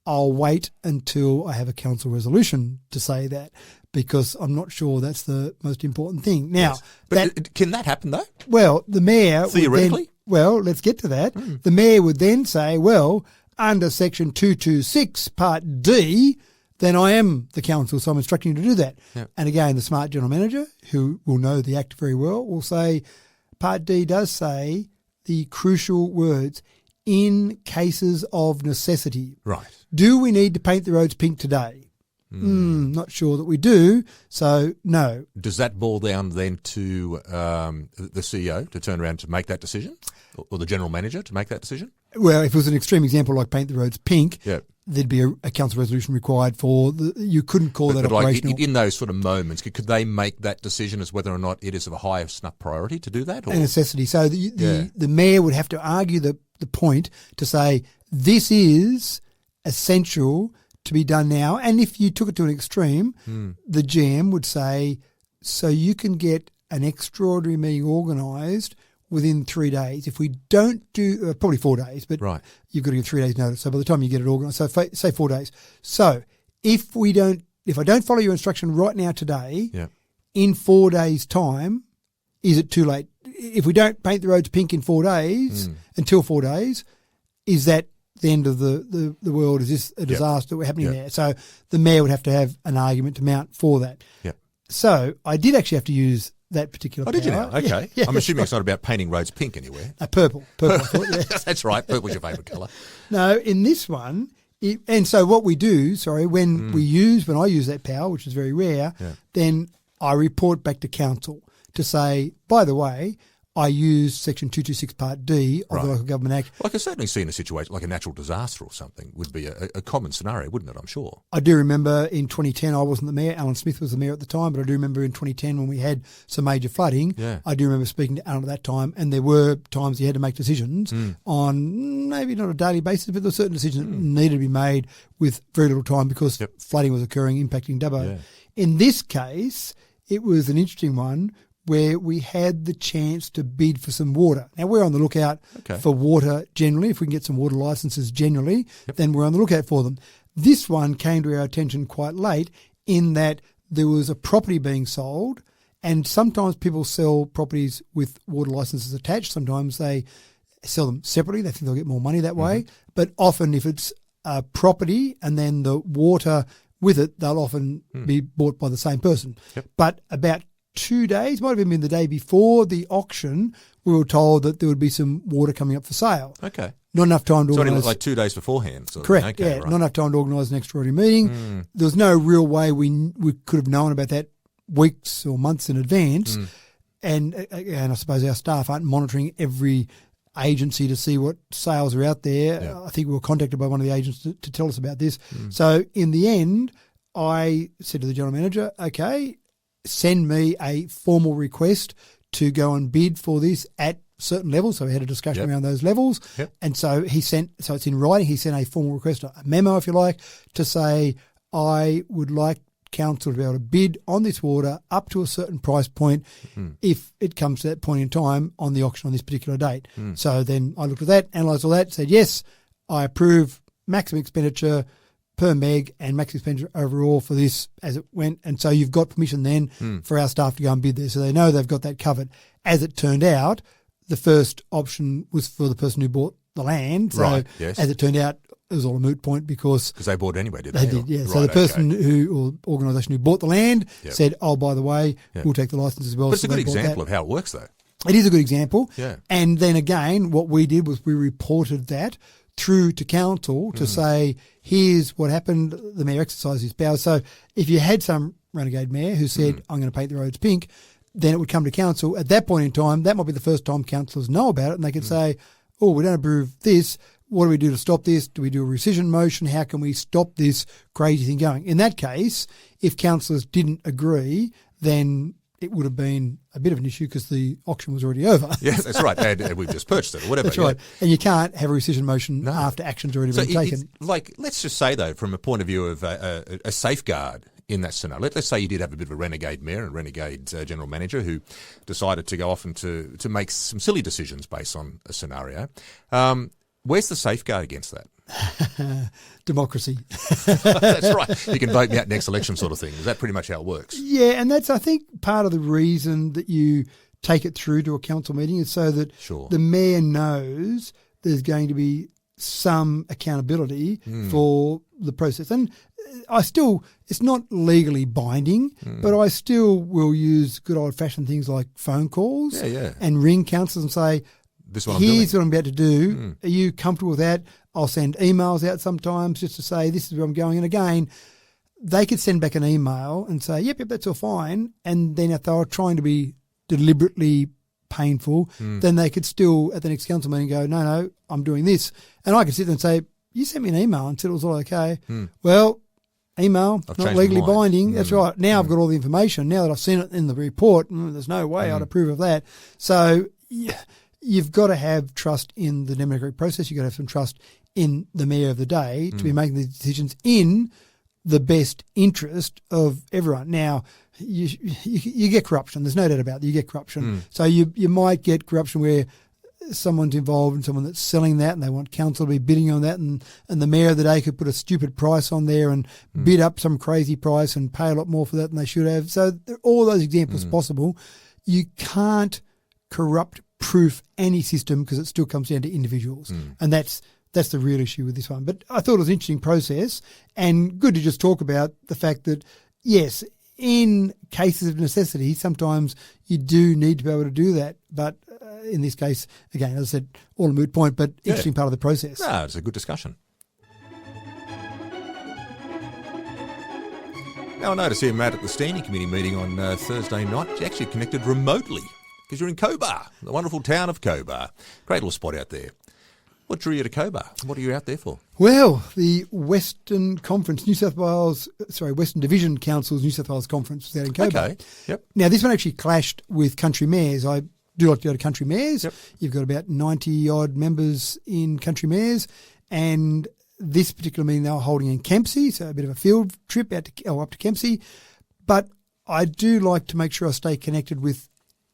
I'll wait until I have a council resolution to say that because I'm not sure that's the most important thing. Now, but can that happen though? Well, the mayor theoretically. Let's get to that. The mayor would then say, well, under section 226 part D, then I am the council, so I'm instructing you to do that. Yep. And again, the smart general manager, who will know the Act very well, will say, Part D does say the crucial words, in cases of necessity. Right. Do we need to paint the roads pink today? Not sure that we do, so no. Does that boil down then to the CEO to turn around to make that decision, or the general manager to make that decision? Well, if it was an extreme example like paint the roads pink, there'd be a council resolution required for you couldn't call that operational. Like in those sort of moments, could they make that decision as whether or not it is of a highest enough priority to do that? Or? A necessity. So the mayor would have to argue the point to say this is essential to be done now. And if you took it to an extreme, the GM would say, so you can get an extraordinary meeting organised within 3 days. If we don't do, probably 4 days, but you've got to give 3 days notice. So by the time you get it organised, so say 4 days. So if I don't follow your instruction right now today, in 4 days' time, is it too late? If we don't paint the roads pink in 4 days, until 4 days, is that the end of the world? Is this a disaster happening there? So the mayor would have to have an argument to mount for that. So I did actually have to use that particular power. Did you now? Okay. I'm assuming it's not about painting roads pink anywhere. Purple. I thought, That's right. Purple's your favourite colour. No, in this one, and so what we do, when I use that power, which is very rare, then I report back to council to say, by the way, I use section 226 part D of the Local Government Act. Well, I can certainly see in a situation like a natural disaster or something would be a common scenario, wouldn't it, I'm sure? I do remember in 2010, I wasn't the mayor, Alan Smith was the mayor at the time, but I do remember in 2010 when we had some major flooding, I do remember speaking to Alan at that time, and there were times he had to make decisions on maybe not a daily basis, but there were certain decisions that needed to be made with very little time because flooding was occurring, impacting Dubbo. In this case, it was an interesting one where we had the chance to bid for some water. Now, we're on the lookout for water generally. If we can get some water licences generally, then we're on the lookout for them. This one came to our attention quite late in that there was a property being sold, and sometimes people sell properties with water licences attached. Sometimes they sell them separately. They think they'll get more money that way. But often if it's a property and then the water with it, they'll often be bought by the same person. But about 2 days, might have been the day before the auction, we were told that there would be some water coming up for sale. Okay. Not enough time to So organise. it was like 2 days beforehand. Sort of Correct, thing. Okay, yeah. right. Not enough time to organise an extraordinary meeting. There was no real way we could have known about that weeks or months in advance. And I suppose our staff aren't monitoring every agency to see what sales are out there. Yeah. I think we were contacted by one of the agents to tell us about this. So in the end, I said to the general manager, okay, send me a formal request to go and bid for this at certain levels. So we had a discussion around those levels. And so he sent, so it's in writing, he sent a formal request, a memo if you like, to say, I would like council to be able to bid on this water up to a certain price point if it comes to that point in time on the auction on this particular date. So then I looked at that, analysed all that, said, yes, I approve maximum expenditure per meg and max expenditure overall for this as it went. And so you've got permission then for our staff to go and bid there. So they know they've got that covered. As it turned out, the first option was for the person who bought the land. So Right, yes. as it turned out, it was all a moot point because Because they bought it anyway, did they? they did, yeah. Right, So the person okay. or organisation who bought the land said, oh, by the way, we'll take the licence as well. But it's So a good they bought example that. of how it works, though. It is a good example. Yeah. And then again, what we did was we reported that through to council to say, here's what happened. The mayor exercised his powers. So if you had some renegade mayor who said, I'm going to paint the roads pink, then it would come to council. At that point in time, that might be the first time councillors know about it, and they could say, oh, we don't approve this. What do we do to stop this? Do we do a rescission motion? How can we stop this crazy thing going? In that case, if councillors didn't agree, then it would have been a bit of an issue because the auction was already over. Yes, that's right. And we've just purchased it or whatever. That's right. And you can't have a rescission motion after action's already been taken. It's like, let's just say, though, from a point of view of a safeguard in that scenario, let's say you did have a bit of a renegade mayor and renegade general manager who decided to go off and to make some silly decisions based on a scenario. Where's the safeguard against that? Democracy. That's right. You can vote me out next election sort of thing. Is that pretty much how it works? Yeah, and that's, I think, part of the reason that you take it through to a council meeting is so that the mayor knows there's going to be some accountability for the process. And it's not legally binding, but I still will use good old-fashioned things like phone calls and ring councillors and say, This is what I'm doing. here's what I'm about to do. Are you comfortable with that? I'll send emails out sometimes just to say this is where I'm going. And again, they could send back an email and say, yep, that's all fine. And then if they were trying to be deliberately painful, then they could still at the next council meeting go, no, I'm doing this. And I could sit there and say, you sent me an email and said it was all okay. Well, email, not legally binding. That's right. Now I've got all the information. Now that I've seen it in the report, there's no way I'd approve of that. So you've got to have trust in the democratic process. You've got to have some trust in the mayor of the day to be making the decisions in the best interest of everyone. Now, you get corruption. There's no doubt about it. You get corruption. So you might get corruption where someone's involved and someone that's selling that and they want council to be bidding on that and the mayor of the day could put a stupid price on there and bid up some crazy price and pay a lot more for that than they should have. So there are all those examples possible. You can't corrupt proof any system because it still comes down to individuals. And that's the real issue with this one. But I thought it was an interesting process and good to just talk about the fact that, yes, in cases of necessity, sometimes you do need to be able to do that. But in this case, again, as I said, all a moot point, but interesting part of the process. No, it's a good discussion. Now, I noticed here, Matt, at the Standing Committee meeting on Thursday night, you actually connected remotely because you're in Cobar, the wonderful town of Cobar. Great little spot out there. What drew you to Cobar? What are you out there for? Well, the Western Division Council's New South Wales Conference was out in Cobar. Okay, yep. Now, this one actually clashed with country mayors. I do like to go to country mayors. Yep. You've got about 90-odd members in country mayors, and this particular meeting they were holding in Kempsey, so a bit of a field trip up to Kempsey. But I do like to make sure I stay connected with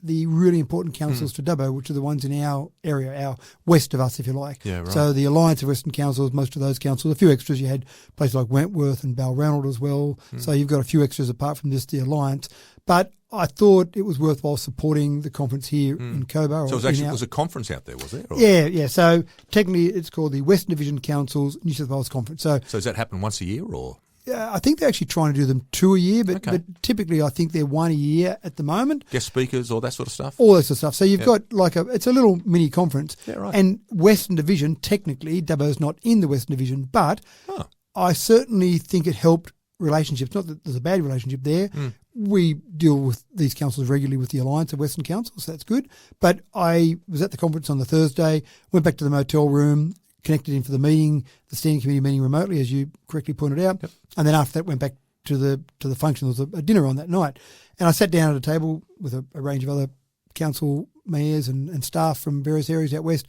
the really important councils to Dubbo, which are the ones in our area, our west of us, if you like. Yeah, right. So the Alliance of Western Councils, most of those councils, a few extras. You had places like Wentworth and Balranald as well. So you've got a few extras apart from just the Alliance. But I thought it was worthwhile supporting the conference here in Cobar. So it was a conference out there, was there? Or? Yeah. So technically it's called the Western Division Council's New South Wales Conference. So does that happen once a year or? I think they're actually trying to do them 2 a year, but typically I think they're 1 a year at the moment. Guest speakers, all that sort of stuff? All that sort of stuff. So you've got it's a little mini conference. Yeah, right. And Western Division, technically, Dubbo's not in the Western Division, but I certainly think it helped relationships. Not that there's a bad relationship there. We deal with these councils regularly with the Alliance of Western Councils, so that's good. But I was at the conference on the Thursday, went back to the motel room, connected in for the meeting, the standing committee meeting remotely, as you correctly pointed out. Yep. And then after that went back to the function. There was a dinner on that night. And I sat down at a table with a range of other council mayors and staff from various areas out west.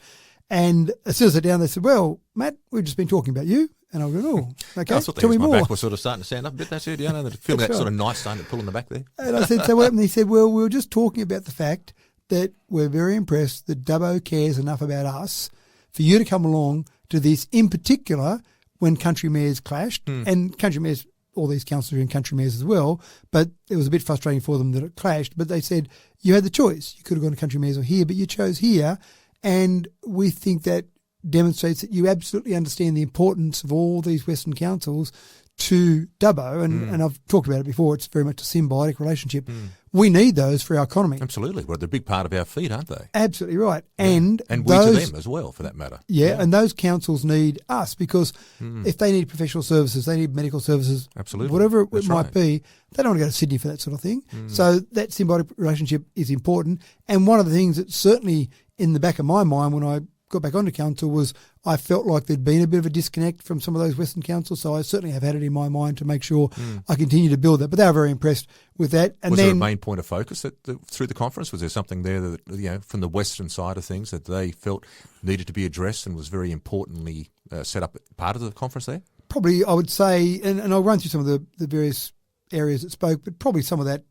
And as soon as I sat down, they said, well, Matt, we've just been talking about you. And I went, oh, okay, tell me more. My back was sort of starting to stand up a bit. That's it, yeah. Feeling that sort of nice starting to pull in the back there. And I said, so what happened? He said, well, we were just talking about the fact that we're very impressed that Dubbo cares enough about us for you to come along to this, in particular, when country mayors clashed. And country mayors, all these councillors are in country mayors as well, but it was a bit frustrating for them that it clashed. But they said, you had the choice. You could have gone to country mayors or here, but you chose here. And we think that demonstrates that you absolutely understand the importance of all these Western councils to Dubbo. And I've talked about it before. It's very much a symbiotic relationship. We need those for our economy. Absolutely. Well, they're a big part of our feed, aren't they? Absolutely right. Yeah. And we to them as well, for that matter. Yeah, and those councils need us because if they need professional services, they need medical services, absolutely, whatever it might be, they don't want to go to Sydney for that sort of thing. So that symbiotic relationship is important. And one of the things that certainly in the back of my mind when I got back onto council was I felt like there'd been a bit of a disconnect from some of those Western councils, so I certainly have had it in my mind to make sure I continue to build that. But they were very impressed with that. And was then, there a main point of focus through the conference? Was there something there that from the Western side of things that they felt needed to be addressed and was very importantly set up part of the conference there? Probably, I would say, and I'll run through some of the various areas that spoke, but probably some of that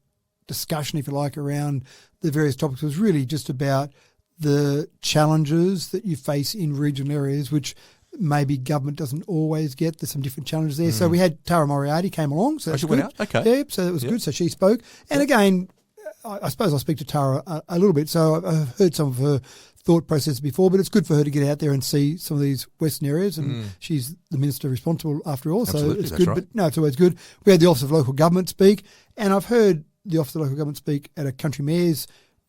discussion, if you like, around the various topics was really just about the challenges that you face in regional areas, which maybe government doesn't always get. There's some different challenges there. So we had Tara Moriarty came along. So she went out? Okay. Yeah, so that was good. So she spoke. And again, I suppose I'll speak to Tara a little bit. So I've heard some of her thought process before, but it's good for her to get out there and see some of these Western areas. And she's the minister responsible after all. Absolutely, so it's that's good. right. But no, it's always good. We had the Office of Local Government speak. And I've heard the Office of Local Government speak at a country mayor's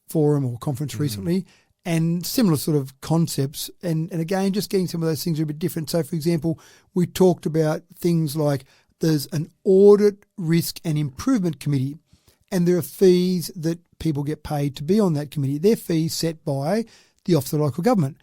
forum or conference recently. And similar sort of concepts. And again, just getting some of those things are a bit different. So, for example, we talked about things like there's an audit, risk and improvement committee. And there are fees that people get paid to be on that committee. They're fees set by the Office of Local Government.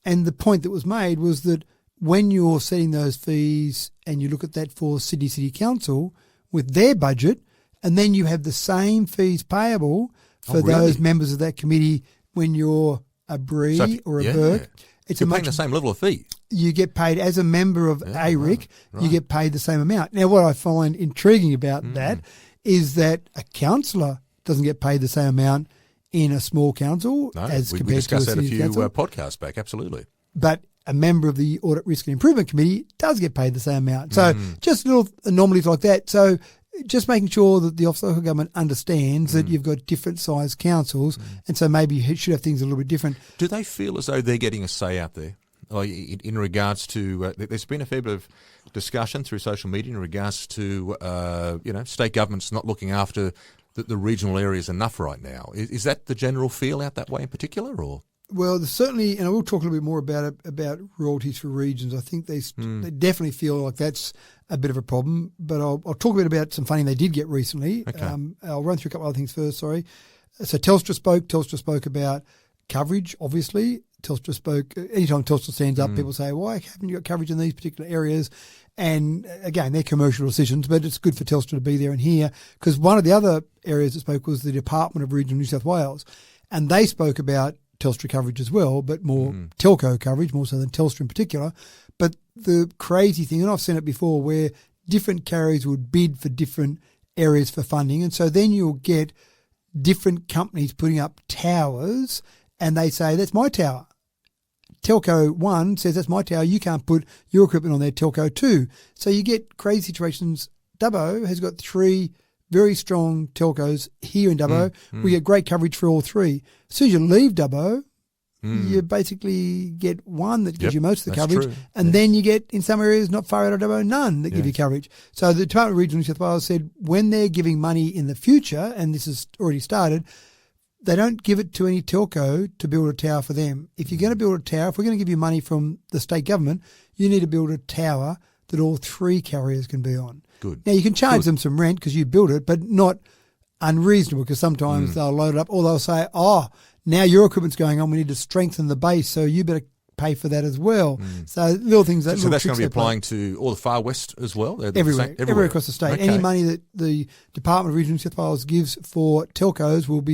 And the point that was made was that when you're setting those fees and you look at that for Sydney City Council with their budget, and then you have the same fees payable for those members of that committee when you're a Bree or a Burke. It's paying the same level of fee. You get paid as a member of ARIC, you get paid the same amount. Now, what I find intriguing about that is that a councillor doesn't get paid the same amount in a small council as compared to a we discussed that a few council. podcasts back, absolutely. But a member of the Audit, Risk and Improvement Committee does get paid the same amount. So just little anomalies like that. So just making sure that the Office of Local Government understands that you've got different sized councils, and so maybe you should have things a little bit different. Do they feel as though they're getting a say out there? Like in regards to, there's been a fair bit of discussion through social media in regards to, state governments not looking after the regional areas enough right now. Is that the general feel out that way in particular, or? Well, there's certainly, and I will talk a little bit more about royalties for regions. I think they definitely feel like that's a bit of a problem. But I'll talk a bit about some funding they did get recently. Okay. I'll run through a couple of other things first, sorry. So Telstra spoke about coverage, obviously. Telstra spoke, anytime Telstra stands up, people say, why haven't you got coverage in these particular areas? And again, they're commercial decisions, but it's good for Telstra to be there and here, because one of the other areas that spoke was the Department of Regional New South Wales. And they spoke about Telstra coverage as well, but more telco coverage, more so than Telstra in particular. But the crazy thing, and I've seen it before, where different carriers would bid for different areas for funding, and so then you'll get different companies putting up towers, and they say, that's my tower. Telco 1 says, that's my tower. You can't put your equipment on there, Telco 2. So you get crazy situations. Dubbo has got 3 very strong telcos here in Dubbo. We get great coverage for all 3. As soon as you leave Dubbo, you basically get one that gives you most of the coverage, and then you get, in some areas not far out of Dubbo, none that give you coverage. So the Department of Regional New South Wales said when they're giving money in the future, and this has already started, they don't give it to any telco to build a tower for them. If you're going to build a tower, if we're going to give you money from the state government, you need to build a tower that all 3 carriers can be on. Good. Now, you can charge them some rent because you built it, but not unreasonable, because sometimes they'll load it up, or they'll say, oh, now your equipment's going on, we need to strengthen the base, so you better pay for that as well. So little things that So that's going to be applying to all the far west as well? Everywhere across the state. Okay. Any money that the Department of Regional New South Wales gives for telcos will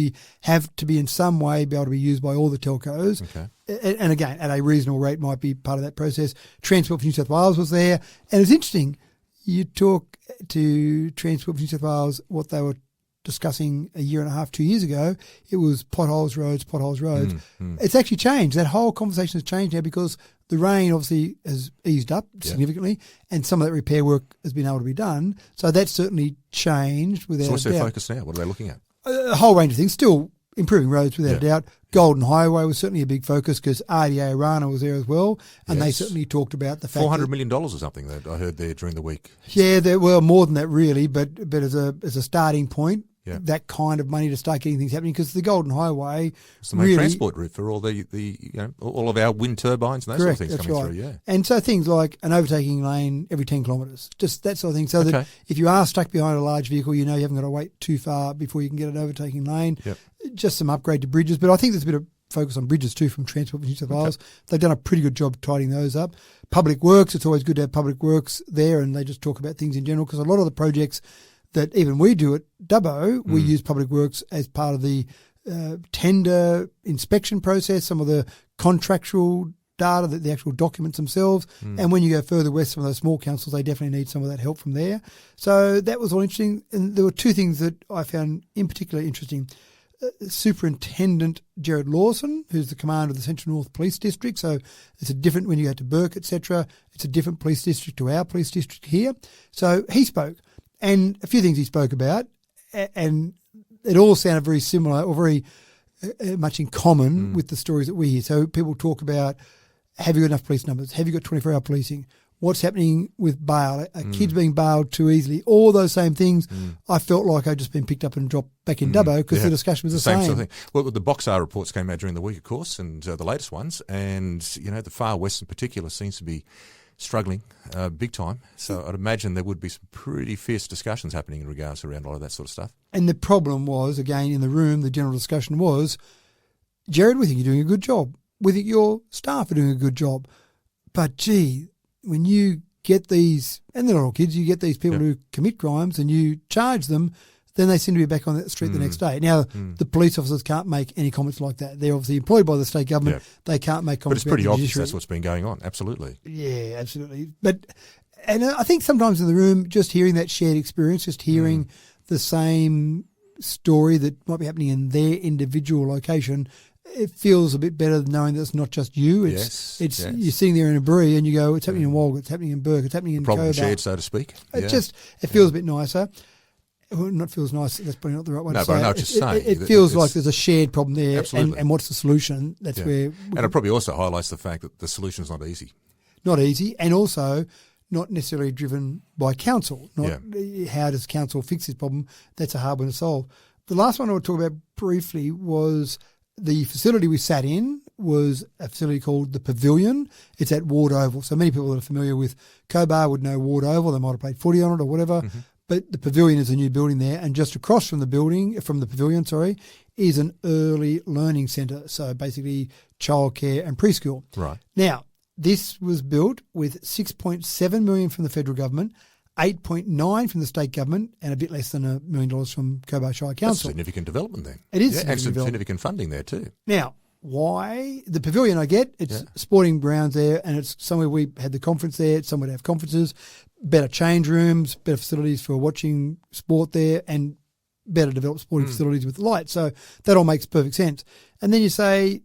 have to be in some way be able to be used by all the telcos. Okay. And again, at a reasonable rate might be part of that process. Transport for New South Wales was there. And it's interesting, you talk to Transport for New South Wales, what they were discussing a year and a half, 2 years ago, it was potholes, roads. It's actually changed. That whole conversation has changed now because the rain obviously has eased up significantly, and some of that repair work has been able to be done. So that's certainly changed without So what's a doubt. their focus now? What are they looking at? A whole range of things. Still improving roads without a doubt. Golden Highway was certainly a big focus because RDA Orana was there as well, and they certainly talked about the fact $400 million or something that I heard there during the week. Yeah, there were more than that really, but as a starting point, that kind of money to start getting things happening, because the Golden Highway it's the main transport route for all all of our wind turbines and those sort of things coming through. Yeah, and so things like an overtaking lane every 10 kilometres, just that sort of thing. So that if you are stuck behind a large vehicle, you haven't got to wait too far before you can get an overtaking lane. Just some upgrade to bridges, but I think there's a bit of focus on bridges too from Transport for New South Wales. They've done a pretty good job tidying those up. Public Works, it's always good to have Public Works there, and they just talk about things in general, because a lot of the projects that even we do at Dubbo, we use Public Works as part of the tender inspection process, some of the contractual data, the actual documents themselves. And when you go further west, some of those small councils, they definitely need some of that help from there. So that was all interesting. And there were 2 things that I found in particular interesting. Superintendent Gerard Lawson, who's the commander of the Central North Police District. So it's a different, when you go to Burke, etc., it's a different police district to our police district here. So he spoke. And a few things he spoke about, and it all sounded very similar or very much in common with the stories that we hear. So people talk about, have you got enough police numbers? Have you got 24-hour policing? What's happening with bail? Are kids being bailed too easily? All those same things. I felt like I'd just been picked up and dropped back in Dubbo because the discussion was the same. Sort of thing. Well, the Boxar reports came out during the week, of course, and the latest ones. And, the far west in particular seems to be struggling big time. So I'd imagine there would be some pretty fierce discussions happening in regards around all of that sort of stuff. And the problem was, again, in the room, the general discussion was, Gerard, we think you're doing a good job. We think your staff are doing a good job. But, gee, when you get these, and they're not all kids, you get these people who commit crimes and you charge them, then they seem to be back on that street the next day. Now, the police officers can't make any comments like that. They're obviously employed by the state government. They can't make comments. But it's pretty obvious that's what's been going on. Absolutely. Yeah, absolutely. And I think sometimes in the room, just hearing that shared experience, just hearing the same story that might be happening in their individual location, it feels a bit better than knowing that it's not just you. It's you're sitting there in a brie and you go, it's happening in Walgett, it's happening in Burke, it's happening in Problem Cobar. shared, so to speak. It feels a bit nicer. Well, not feels nice, that's probably not the right way to say it. No, but I know what you're saying. It feels like there's a shared problem there. Absolutely. And what's the solution? That's where... And it probably also highlights the fact that the solution's not easy. Not easy, and also not necessarily driven by council. How does council fix this problem? That's a hard one to solve. The last one I want to talk about briefly was the facility we sat in was a facility called the Pavilion. It's at Ward Oval. So many people that are familiar with Cobar would know Ward Oval. They might have played footy on it or whatever. But the Pavilion is a new building there, and just across from the Pavilion, is an early learning centre. So basically childcare and preschool. Right. Now, this was built with $6.7 million from the federal government, $8.9 from the state government, and a bit less than $1 million from Cobar Shire Council. That's significant development then. It is and significant funding there too. Now, why? The Pavilion I get, it's sporting grounds there, and it's somewhere we had the conference there, it's somewhere to have conferences, better change rooms, better facilities for watching sport there, and better develop sporting facilities with light. So that all makes perfect sense. And then you say,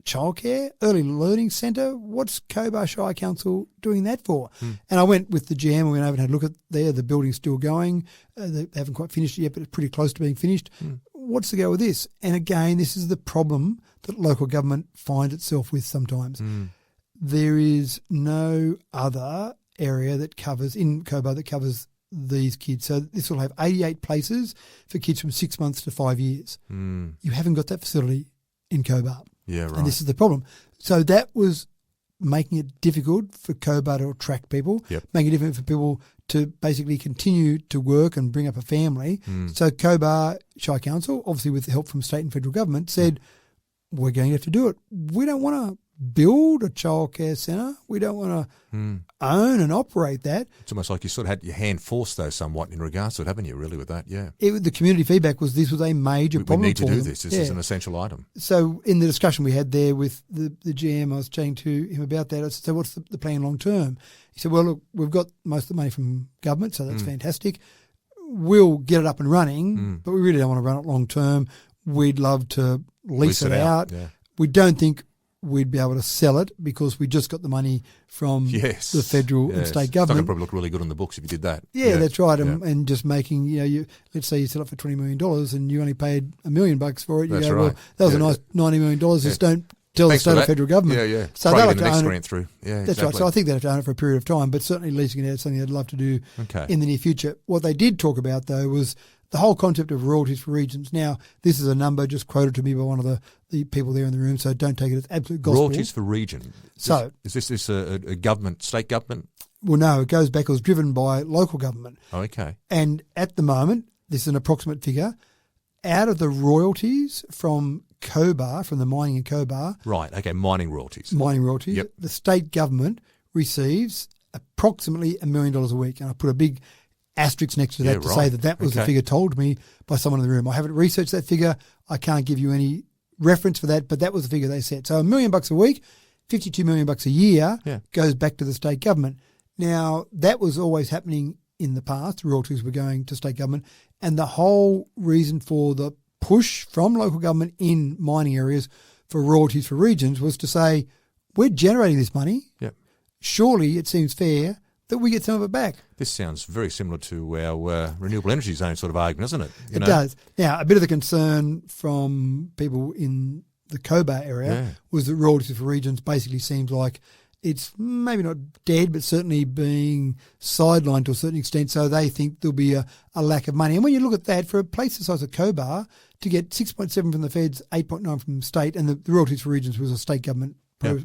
childcare, early learning centre, what's Cobar Shire Council doing that for? And I went with the GM and went over and had a look at there. The building's still going. They haven't quite finished it yet, but it's pretty close to being finished. What's the go with this? And again, this is the problem that local government finds itself with sometimes. There is no other area that covers, in Cobar, that covers these kids. So this will have 88 places for kids from 6 months to 5 years. You haven't got that facility in Cobar. Yeah, right. And this is the problem. So that was making it difficult for Cobar to attract people, making it difficult for people to basically continue to work and bring up a family. So Cobar Shire Council, obviously with the help from state and federal government, said, we're going to have to do it. We don't want to build a childcare centre. We don't want to own and operate that. It's almost like you sort of had your hand forced, though, somewhat in regards to it, haven't you, really, with that? Yeah. The community feedback was this was a major problem. We need to for do them. this. This is an essential item. So in the discussion we had there with the GM, I was chatting to him about that. I said, so what's the plan long term? He said, well, look, we've got most of the money from government, so that's fantastic. We'll get it up and running, but we really don't want to run it long term. We'd love to lease it out. Yeah. We don't think we'd be able to sell it because we just got the money from the federal and state It's not government. going to probably look really good on the books if you did that. Yeah, that's right. And just making, let's say you sell it for $20 million and you only paid $1 million for it. You That's go, right. well, that was a nice $90 million. Just don't tell the state or federal government. Yeah. So Probably they'll have the to next own grant through. Yeah, That's exactly. right. So I think they have to own it for a period of time, but certainly leasing it out is something I'd love to do Okay. in the near future. What they did talk about, though, was the whole concept of royalties for regions. Now, this is a number just quoted to me by one of the people there in the room, so don't take it as absolute gospel. Royalties for region. So Is this a government, state government? Well, no, it goes back. It was driven by local government. Oh, okay. And at the moment, this is an approximate figure, out of the royalties from Cobar, from the mining in Cobar. Right, okay, mining royalties. The state government receives approximately $1 million a week. And I put a big asterisk next to that to say that was the figure told me by someone in the room. I haven't researched that figure. I can't give you any reference for that, but that was the figure they said. So $1 million a week, $52 million a year goes back to the state government. Now, that was always happening in the past. Royalties were going to state government. And the whole reason for the push from local government in mining areas for royalties for regions was to say, we're generating this money. Yep. Surely it seems fair that we get some of it back. This sounds very similar to our renewable energy zone sort of argument, doesn't it? It does. Now, a bit of the concern from people in the Cobar area was that royalties for regions basically seems like it's maybe not dead, but certainly being sidelined to a certain extent. So they think there'll be a lack of money. And when you look at that, for a place the size of Cobar, to get 6.7 from the feds, 8.9 from the state, and the royalties for regions was a state government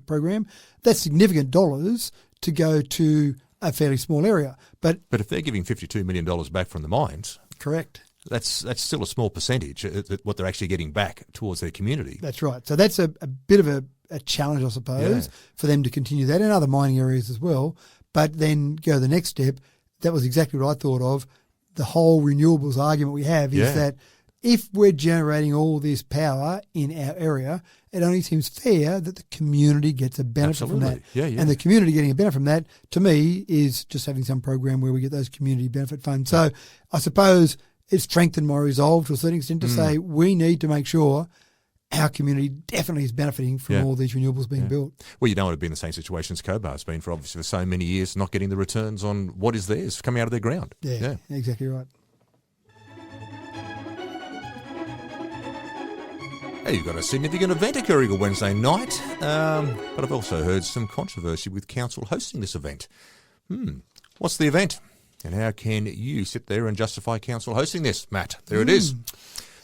program, that's significant dollars to go to a fairly small area. But if they're giving $52 million back from the mines, correct, that's still a small percentage what they're actually getting back towards their community. That's right. So that's a bit of a challenge, I suppose, for them to continue that in other mining areas as well. But then go the next step. That was exactly what I thought of. The whole renewables argument we have is that if we're generating all this power in our area, it only seems fair that the community gets a benefit from that. Yeah. And the community getting a benefit from that, to me, is just having some program where we get those community benefit funds. So I suppose it strengthened my resolve to a certain extent to say we need to make sure our community definitely is benefiting from all these renewables being built. Well, you don't want to be in the same situation as Cobar's been for obviously for so many years, not getting the returns on what is theirs coming out of their ground. Yeah, exactly right. Hey, you've got a significant event occurring on Wednesday night, but I've also heard some controversy with council hosting this event. What's the event? And how can you sit there and justify council hosting this? Matt, there it is.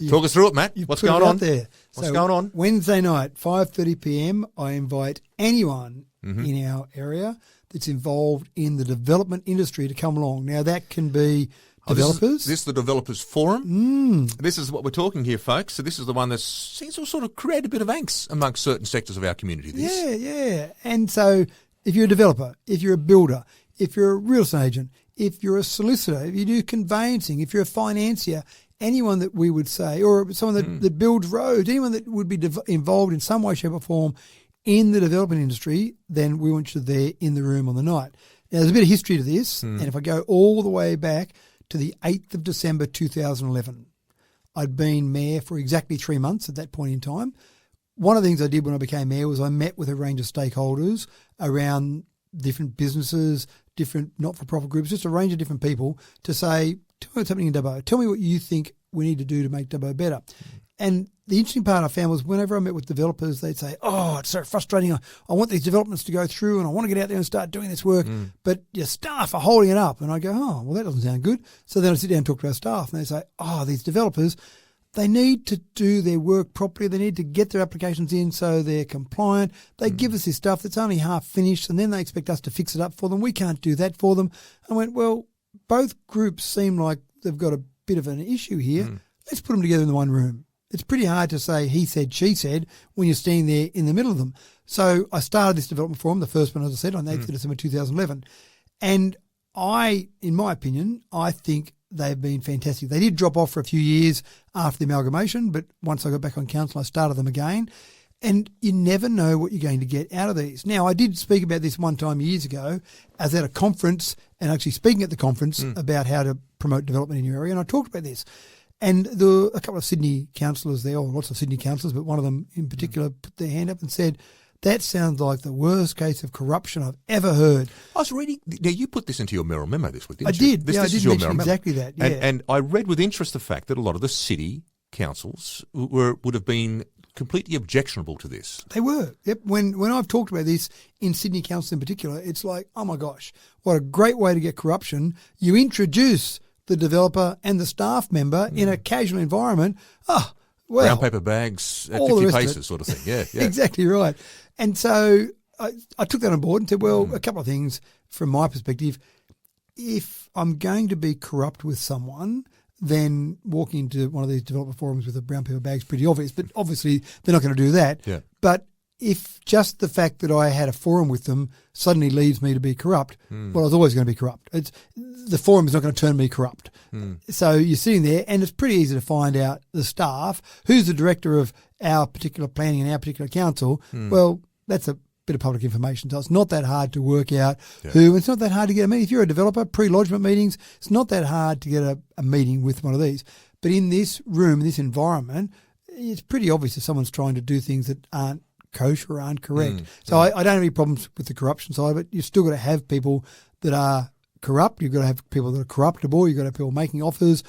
Talk us through it, Matt. What's going on there? What's going on? Wednesday night, 5:30 p.m, I invite anyone in our area that's involved in the development industry to come along. Now, that can be developers. This is the developers forum. This is what we're talking here, folks. So this is the one that seems to sort of create a bit of angst amongst certain sectors of our community. Yeah. And so if you're a developer, if you're a builder, if you're a real estate agent, if you're a solicitor, if you do conveyancing, if you're a financier, anyone that we would say, or someone that builds roads, anyone that would be involved in some way, shape or form in the development industry, then we want you there in the room on the night. Now, there's a bit of history to this, and if I go all the way back to the 8th of December 2011, I'd been mayor for exactly 3 months at that point in time. One of the things I did when I became mayor was I met with a range of stakeholders around different businesses, different not-for-profit groups, just a range of different people to say, tell me what's happening in Dubbo. Tell me what you think we need to do to make Dubbo better. And the interesting part I found was whenever I met with developers, they'd say, oh, it's so frustrating. I want these developments to go through and I want to get out there and start doing this work, but your staff are holding it up. And I go, oh, well, that doesn't sound good. So then I sit down and talk to our staff and they say, oh, these developers, they need to do their work properly. They need to get their applications in so they're compliant. They give us this stuff that's only half finished and then they expect us to fix it up for them. We can't do that for them. I went, well, both groups seem like they've got a bit of an issue here. Let's put them together in the one room. It's pretty hard to say he said, she said when you're standing there in the middle of them. So I started this development forum, the first one, as I said, on 8th of December 2011. And in my opinion, I think they've been fantastic. They did drop off for a few years after the amalgamation, but once I got back on council, I started them again. And you never know what you're going to get out of these. Now, I did speak about this one time years ago. I was at a conference and actually speaking at the conference about how to promote development in your area, and I talked about this. And there were a couple of Sydney councillors there, or lots of Sydney councillors, but one of them in particular put their hand up and said, that sounds like the worst case of corruption I've ever heard. I was reading, now you put this into your Mayoral memo this week, didn't you? I did. This is your mention Mayoral exactly memo. that, yeah. And I read with interest the fact that a lot of the city councils would have been completely objectionable to this. They were. Yep. When I've talked about this in Sydney Council in particular, it's like, oh my gosh, what a great way to get corruption. You introduce the developer and the staff member in a casual environment. Oh, well. Brown paper bags at 50 paces sort of thing. Yeah. Exactly right. And so I took that on board and said, well, a couple of things from my perspective. If I'm going to be corrupt with someone, then walking into one of these developer forums with a brown paper bag is pretty obvious. But obviously they're not going to do that. Yeah. But if just the fact that I had a forum with them suddenly leads me to be corrupt, well, I was always going to be corrupt. The forum is not going to turn me corrupt. So you're sitting there and it's pretty easy to find out the staff, who's the director of our particular planning and our particular council. Well, that's a bit of public information. So it's not that hard to work out who. It's not that hard to get a meeting. If you're a developer, pre-lodgement meetings, it's not that hard to get a meeting with one of these. But in this room, in this environment, it's pretty obvious that someone's trying to do things that aren't kosher or aren't correct. So I don't have any problems with the corruption side of it. You've still got to have people that are corrupt. You've got to have people that are corruptible. You've got to have people making offers,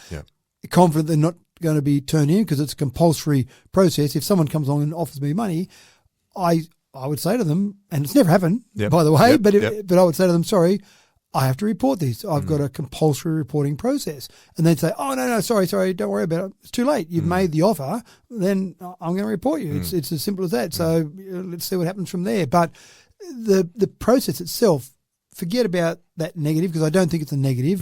confident they're not going to be turned in because it's a compulsory process. If someone comes along and offers me money, I would say to them, and it's never happened, by the way, but I would say to them, sorry, I have to report this. I've got a compulsory reporting process. And they'd say, oh, no, sorry, don't worry about it. It's too late. You've made the offer, then I'm going to report you. It's as simple as that. So let's see what happens from there. But the process itself, forget about that negative because I don't think it's a negative.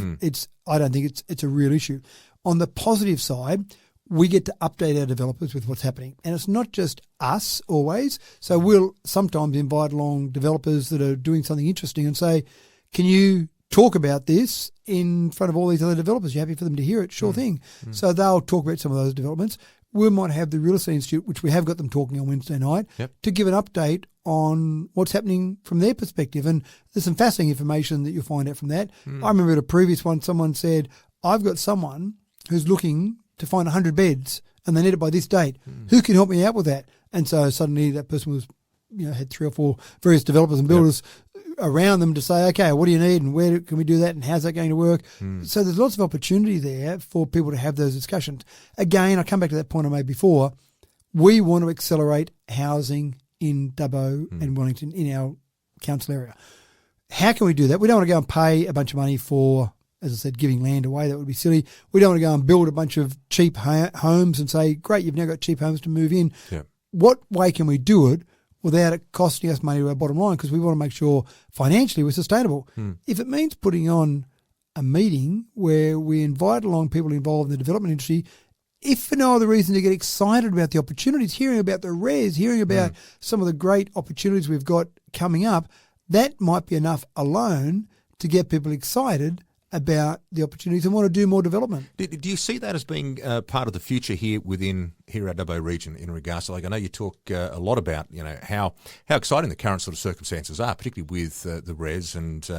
I don't think it's a real issue. On the positive side, we get to update our developers with what's happening. And it's not just us always. So we'll sometimes invite along developers that are doing something interesting and say, can you talk about this in front of all these other developers? You happy for them to hear it? Sure thing. So they'll talk about some of those developments. We might have the Real Estate Institute, which we have got them talking on Wednesday night, to give an update on what's happening from their perspective. And there's some fascinating information that you'll find out from that. I remember at a previous one, someone said, I've got someone who's looking to find 100 beds and they need it by this date. Who can help me out with that? And so suddenly that person was, had 3 or 4 various developers and builders around them to say, okay, what do you need and where can we do that and how's that going to work? So there's lots of opportunity there for people to have those discussions. Again, I come back to that point I made before. We want to accelerate housing in Dubbo and Wellington in our council area. How can we do that? We don't want to go and pay a bunch of money for, as I said, giving land away. That would be silly. We don't want to go and build a bunch of cheap homes and say, great, you've now got cheap homes to move in. What way can we do it without it costing us money to our bottom line? Because we want to make sure financially we're sustainable. If it means putting on a meeting where we invite along people involved in the development industry, if for no other reason to get excited about the opportunities, hearing about the res, hearing about some of the great opportunities we've got coming up, that might be enough alone to get people excited about the opportunities and want to do more development. Do you see that as being part of the future here here at Dubbo region in regards to, like, I know you talk a lot about, how exciting the current sort of circumstances are, particularly with the res and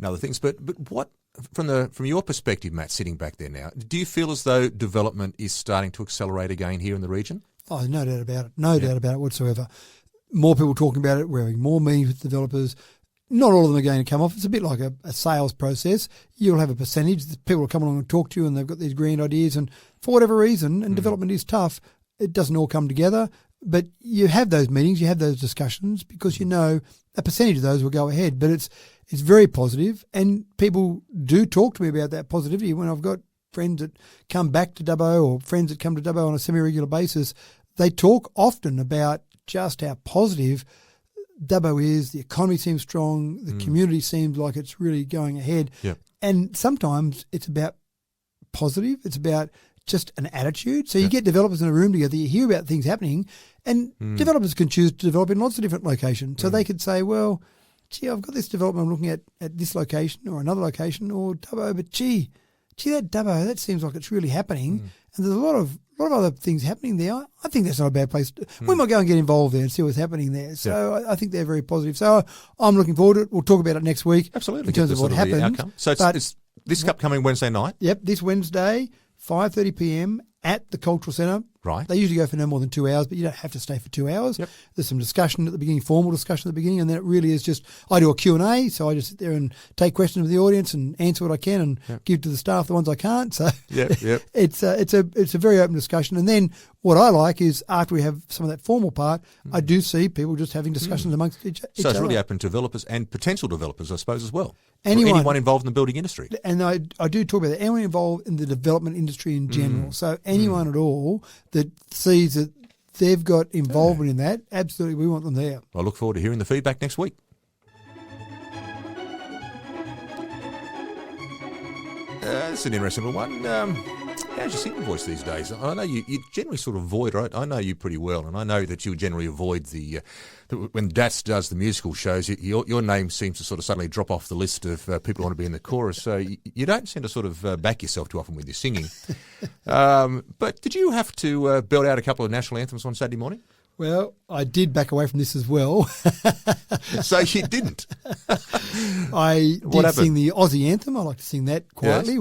other things. But what from your perspective, Matt, sitting back there now, do you feel as though development is starting to accelerate again here in the region? Oh, no doubt about it. No doubt about it whatsoever. More people talking about it. We're having more meetings with developers. Not all of them are going to come off. It's a bit like a sales process. You'll have a percentage. People will come along and talk to you and they've got these grand ideas, and for whatever reason, and development is tough, it doesn't all come together. But you have those meetings, you have those discussions because you know a percentage of those will go ahead. But it's very positive, and people do talk to me about that positivity. When I've got friends that come back to Dubbo or friends that come to Dubbo on a semi-regular basis, they talk often about just how positive Dubbo is. The economy seems strong. The community seems like it's really going ahead. Yep. And sometimes it's about positive. It's about just an attitude. So you get developers in a room together, you hear about things happening, and developers can choose to develop in lots of different locations. So they could say, well, gee, I've got this development I'm looking at this location or another location or Dubbo, but gee, that Dubbo, that seems like it's really happening. And there's a lot of other things happening there. I think that's not a bad place. We might go and get involved there and see what's happening there. So I think they're very positive. So I'm looking forward to it. We'll talk about it next week. Absolutely. In terms of what happens. So it's this upcoming Wednesday night? Yep, this Wednesday, 5:30 p.m. at the Cultural Centre. Right. They usually go for no more than 2 hours, but you don't have to stay for 2 hours. Yep. There's some discussion at the beginning, formal discussion at the beginning, and then it really is just, I do a Q&A, so I just sit there and take questions of the audience and answer what I can and give to the staff the ones I can't. So it's a very open discussion. And then what I like is after we have some of that formal part, I do see people just having discussions amongst each other. So it's really open to developers and potential developers, I suppose, as well. Anyone involved in the building industry. And I do talk about that. Anyone involved in the development industry in general. So anyone at all that sees that they've got involvement in that, absolutely, we want them there. I look forward to hearing the feedback next week. That's an interesting one. How's your singing voice these days? I know you generally sort of avoid, right? I know you pretty well, and I know that you generally avoid when Dats does the musical shows, your name seems to sort of suddenly drop off the list of people who want to be in the chorus. So you don't seem to sort of back yourself too often with your singing. But did you have to belt out a couple of national anthems on Saturday morning? Well, I did back away from this as well. So you didn't? I did sing the Aussie anthem. I like to sing that quietly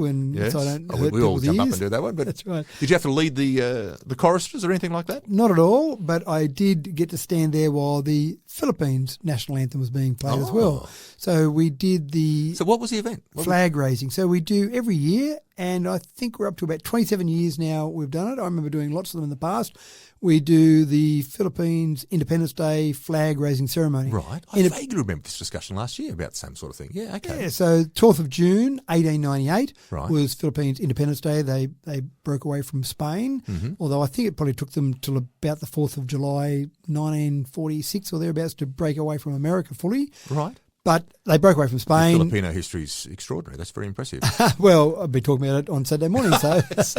so I don't hurt we all people's jump ears. up and do that one. But that's right. Did you have to lead the choristers or anything like that? Not at all, but I did get to stand there while the Philippines national anthem was being played as well. So we did So what was the event? Flag raising. So we do every year, and I think we're up to about 27 years now we've done it. I remember doing lots of them in the past. We do the Philippines Independence Day flag raising ceremony. Right. I vaguely remember this discussion last year about the same sort of thing. Yeah, okay. Yeah, so 12th of June, 1898 right. was Philippines Independence Day. They broke away from Spain, although I think it probably took them till about the 4th of July 1946 or thereabouts to break away from America fully. Right. But they broke away from Spain. Filipino history is extraordinary. That's very impressive. Well, I'll be talking about it on Saturday morning, so it's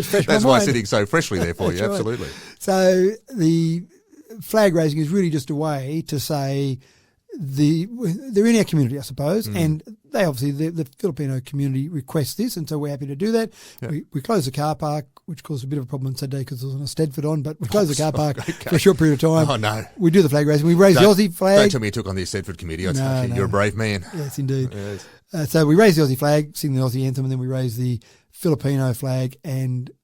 fresh. That's why it's sitting so freshly there for you, right. absolutely. So the flag raising is really just a way to say they're in our community, I suppose, and they obviously, the Filipino community requests this, and so we're happy to do that. Yep. We close the car park, which caused a bit of a problem on Saturday because there was a Stedford on, but we close the car park for a short period of time. Oh, no. We do the flag raising. We raise the Aussie flag. Don't tell me you took on the Stedford committee. You're a brave man. Yes, indeed. Yes. So we raise the Aussie flag, sing the Aussie anthem, and then we raise the Filipino flag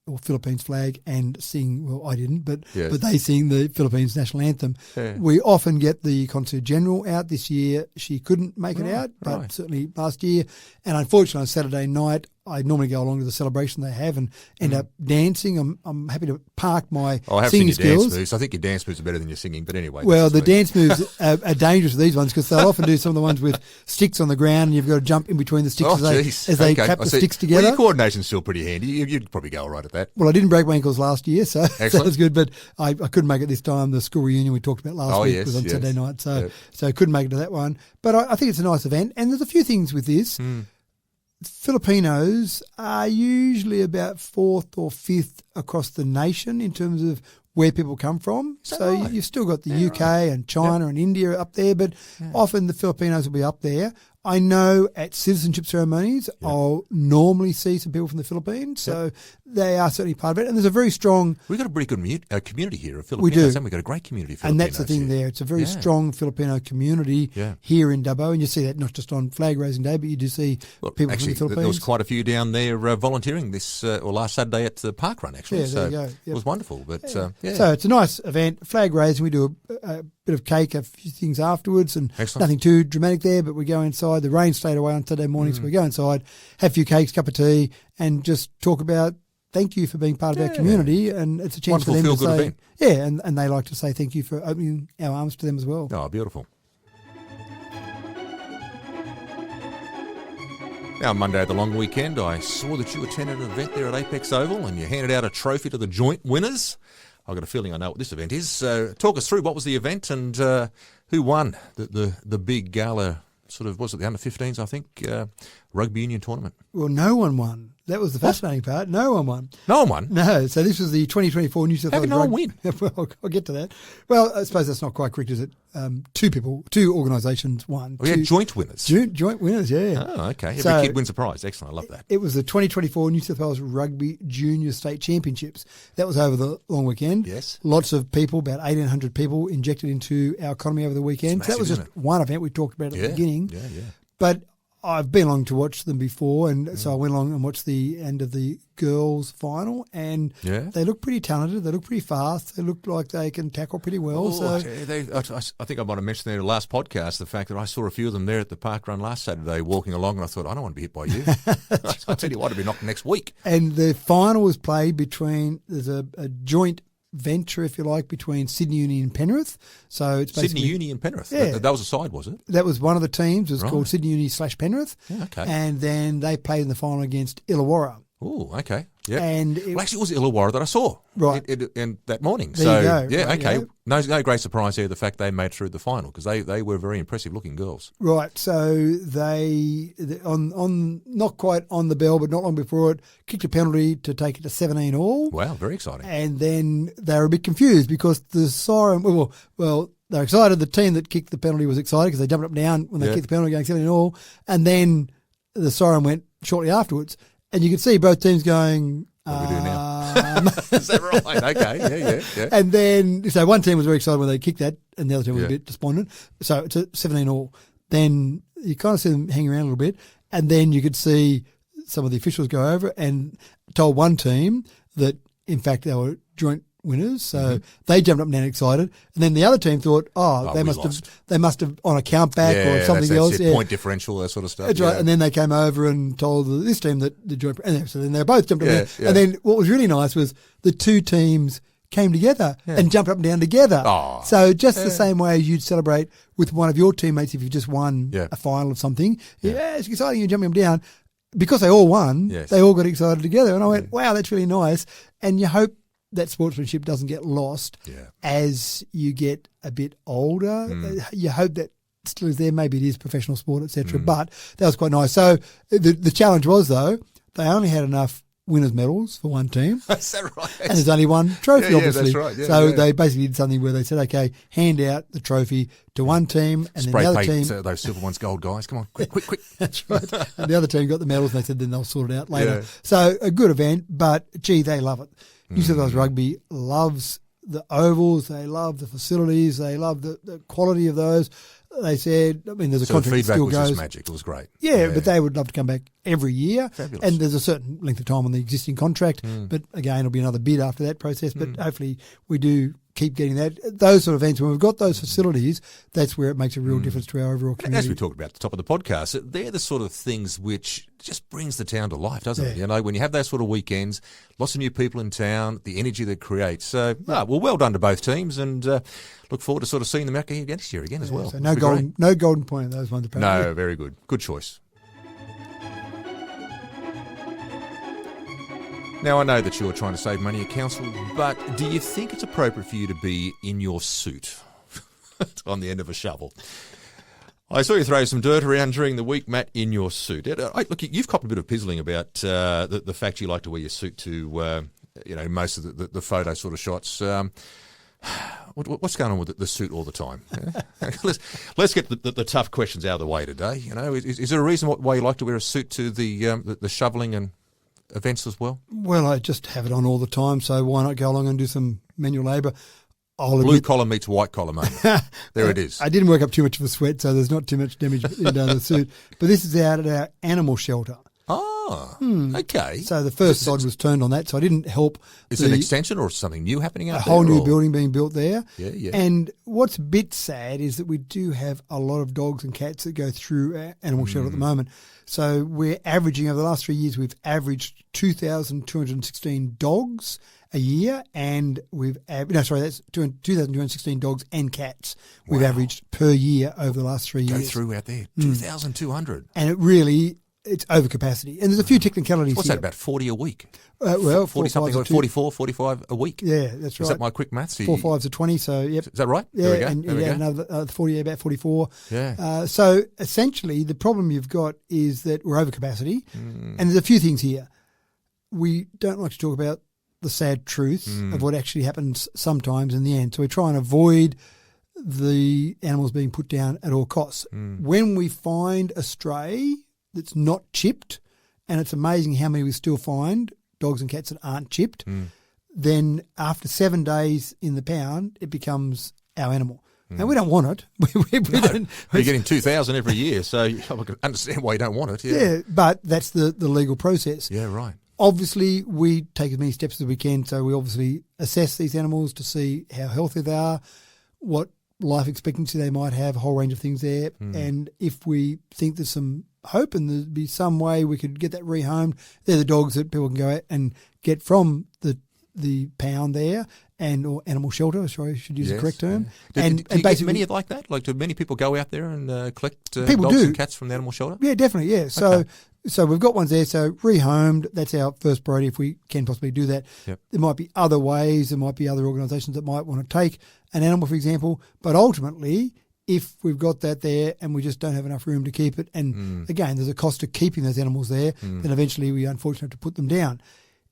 or Philippines flag and sing, well, I didn't, but they sing the Philippines national anthem. Yeah. We often get the Consul General out. This year she couldn't make it out, but certainly last year. And unfortunately on Saturday night, I normally go along to the celebration they have and end up dancing. I'm happy to park my singing skills. Dance moves. I think your dance moves are better than your singing, but anyway. Well, the dance moves are dangerous with these ones because they'll often do some of the ones with sticks on the ground and you've got to jump in between the sticks as they clap the sticks together. Well, your coordination's still pretty handy. You'd probably go all right at that. Well, I didn't break my ankles last year, so that was good, but I couldn't make it this time. The school reunion we talked about last week was on Saturday night, so I couldn't make it to that one. But I think it's a nice event, and there's a few things with this. Filipinos are usually about 4th or 5th across the nation in terms of where people come from. So you've still got the UK and China and India up there, but often the Filipinos will be up there. I know at citizenship ceremonies, I'll normally see some people from the Philippines, so they are certainly part of it. And there's a very strong... We've got a pretty good community here of Filipinos. We do. And we've got a great community of And Filipinos that's the thing here. there. It's a very strong Filipino community here in Dubbo, and you see that not just on flag raising day, but you do see people Actually, from the Philippines. there was quite a few down there volunteering this or last Saturday at the park run, actually. Yeah, there so you go. Yep. it was wonderful. But So it's a nice event, flag raising. We do a bit of cake, a few things afterwards, and nothing too dramatic there, but we go inside. The rain stayed away on Saturday morning, so we go inside, have a few cakes, cup of tea, and just talk about thank you for being part of our community, and it's a chance Wonderful, for them to say, event. and they like to say thank you for opening our arms to them as well. Oh, beautiful. Now, Monday at the long weekend, I saw that you attended an event there at Apex Oval and you handed out a trophy to the joint winners. I've got a feeling I know what this event is. So talk us through what was the event and who won the big gala, sort of, was it the under-15s, I think, rugby union tournament? Well, no one won. That was the fascinating part. No one won. No one won? No. So this was the 2024 New South Wales How can no one win? Well, I'll get to that. Well, I suppose that's not quite correct, is it? Two organisations won. We had joint winners. Joint winners, yeah. Oh, okay. Every So kid wins a prize. Excellent. I love that. It was the 2024 New South Wales Rugby Junior State Championships. That was over the long weekend. Yes. Lots of people, about 1,800 people injected into our economy over the weekend. It's massive, so that was just one event we talked about at the beginning. Yeah. But I've been along to watch them before, and so I went along and watched the end of the girls' final, and they look pretty talented. They look pretty fast. They look like they can tackle pretty well. I think I might have mentioned in the last podcast the fact that I saw a few of them there at the park run last Saturday walking along, and I thought, I don't want to be hit by you. I'll tell you what, I'll be knocked next week. And the final was played between, there's a joint venture, if you like, between Sydney Uni and Penrith. So it's basically Sydney Uni and Penrith. Yeah. That was a side, was it? That was one of the teams. It was called Sydney Uni / Penrith. Yeah, okay. And then they played in the final against Illawarra. Oh, okay. Yeah. And well, actually, it was Illawarra that I saw. Right. And that morning. There you go. Yeah, Right, okay. yeah. No great surprise there, the fact they made it through the final, because they were very impressive looking girls. Right. So they on not quite on the bell, but not long before it, kicked a penalty to take it to 17 all. Wow, very exciting. And then they were a bit confused because the siren, well, they're excited. The team that kicked the penalty was excited because they jumped up and down when they kicked the penalty going 17 all. And then the siren went shortly afterwards. And you could see both teams going, what do we do now? Is that right? Okay, yeah. And then, so one team was very excited when they kicked that, and the other team was a bit despondent. So it's a 17 all. Then you kind of see them hang around a little bit, and then you could see some of the officials go over and told one team that, in fact, they were joint winners. So they jumped up and down excited, and then the other team thought, they must have on a count back or something else. It, point differential, that sort of stuff. That's right. And then they came over and told this team that the joint, and so then they both jumped up and down. And then what was really nice was the two teams came together and jumped up and down together. Oh. So just the same way as you'd celebrate with one of your teammates if you just won a final of something. Yeah, it's exciting. You're jumping them down. Because they all won, they all got excited together. And I went, wow, that's really nice. And you hope that sportsmanship doesn't get lost as you get a bit older. You hope that still is there. Maybe it is professional sport, etc. But that was quite nice. So the challenge was, though, they only had enough winners' medals for one team. Is that right? And there's only one trophy, obviously. That's right. Yeah, so they basically did something where they said, okay, hand out the trophy to one team and Spray then the other paint team. those Super Ones gold, guys. Come on, quick. That's right. And the other team got the medals and they said then they'll sort it out later. Yeah. So a good event, but gee, they love it. New South Wales Rugby loves the ovals. They love the facilities. They love the quality of those. They said, I mean, there's a So the contract that feedback still was goes. just magic. It was great. Yeah, but they would love to come back every year. Fabulous. And there's a certain length of time on the existing contract. But again, it'll be another bid after that process. But hopefully we do keep getting that. Those sort of events, when we've got those facilities, that's where it makes a real difference to our overall And community. as we talked about at the top of the podcast, they're the sort of things which just brings the town to life, doesn't it? You know, when you have those sort of weekends, lots of new people in town, the energy that creates. So, well done to both teams, and look forward to sort of seeing them out here next year again as well. So no golden point in those ones, apparently. No, very good. Good choice. Now, I know that you're trying to save money at council, but do you think it's appropriate for you to be in your suit on the end of a shovel? I saw you throw some dirt around during the week, Matt, in your suit. Look, you've copped a bit of pizzling about the fact you like to wear your suit to, most of the photo sort of shots. What's going on with the suit all the time? Yeah? Let's get the tough questions out of the way today. You know, is there a reason why you like to wear a suit to the shoveling and events as well? Well, I just have it on all the time, so why not go along and do some manual labour? Blue collar meets white collar, mate. There it is. I didn't work up too much of a sweat, so there's not too much damage in the suit. But this is out at our animal shelter. Oh, okay. So the first sod was turned on that, so I didn't help. Is it an extension or something new happening out there? A whole new building being built there. Yeah. And what's a bit sad is that we do have a lot of dogs and cats that go through our animal shelter at the moment. So we're averaging, over the last 3 years, we've averaged 2,216 dogs a year, and that's 2,216 dogs and cats we've averaged per year over the last 3 years. Go through out there, 2,200. And it's over capacity. And there's a few technicalities What's here. that, about 40 a week? 40-something, 44, 45 a week? Yeah, that's right. Is that my quick maths? 4 5s are 20, so yep. Is that right? Yeah, there we go. and there we go. another 40, about 44. Yeah. So essentially the problem you've got is that we're over capacity, and there's a few things here. We don't like to talk about the sad truth of what actually happens sometimes in the end. So we try and avoid the animals being put down at all costs. When we find a stray that's not chipped, and it's amazing how many we still find, dogs and cats that aren't chipped, then after 7 days in the pound, it becomes our animal. And we don't want it. You're getting 2,000 every year, so I can understand why you don't want it. Yeah, but that's the legal process. Yeah, right. Obviously, we take as many steps as we can, so we obviously assess these animals to see how healthy they are, what life expectancy they might have, a whole range of things there. And if we think there's some hope and there'd be some way we could get that rehomed, they're the dogs that people can go out and get from the pound there or animal shelter. Sorry, I should use the correct term. Yeah. And do you basically, get many like that? Like, do many people go out there and collect dogs and cats from the animal shelter? Yeah, definitely. Yeah. So we've got ones there. So rehomed, that's our first priority if we can possibly do that. Yep. There might be other ways. There might be other organisations that might want to take an animal, for example. But ultimately, if we've got that there and we just don't have enough room to keep it, and again, there's a cost to keeping those animals there, then eventually we unfortunately have to put them down.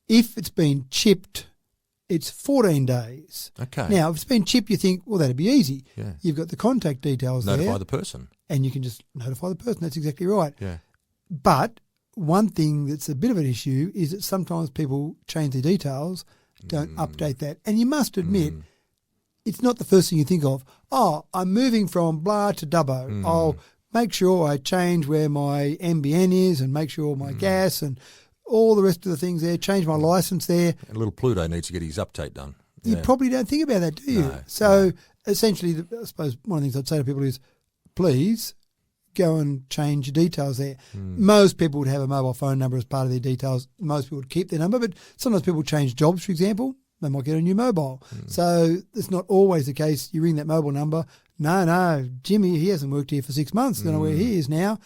If it's been chipped, it's 14 days. Okay. Now, if it's been chipped, you think, well, that'd be easy. Yeah. You've got the contact details there. Notify the person. And you can just notify the person. That's exactly right. Yeah. But one thing that's a bit of an issue is that sometimes people change their details, don't update that. And you must admit, it's not the first thing you think of. Oh, I'm moving from blah to Dubbo. I'll make sure I change where my NBN is and make sure my gas and all the rest of the things there, change my licence there. And little Pluto needs to get his update done. Yeah. You probably don't think about that, do you? No, so essentially, I suppose one of the things I'd say to people is, please go and change your details there. Most people would have a mobile phone number as part of their details. Most people would keep their number, but sometimes people change jobs, for example. They might get a new mobile. So it's not always the case. You ring that mobile number. No, Jimmy, he hasn't worked here for 6 months. Don't know where he is now.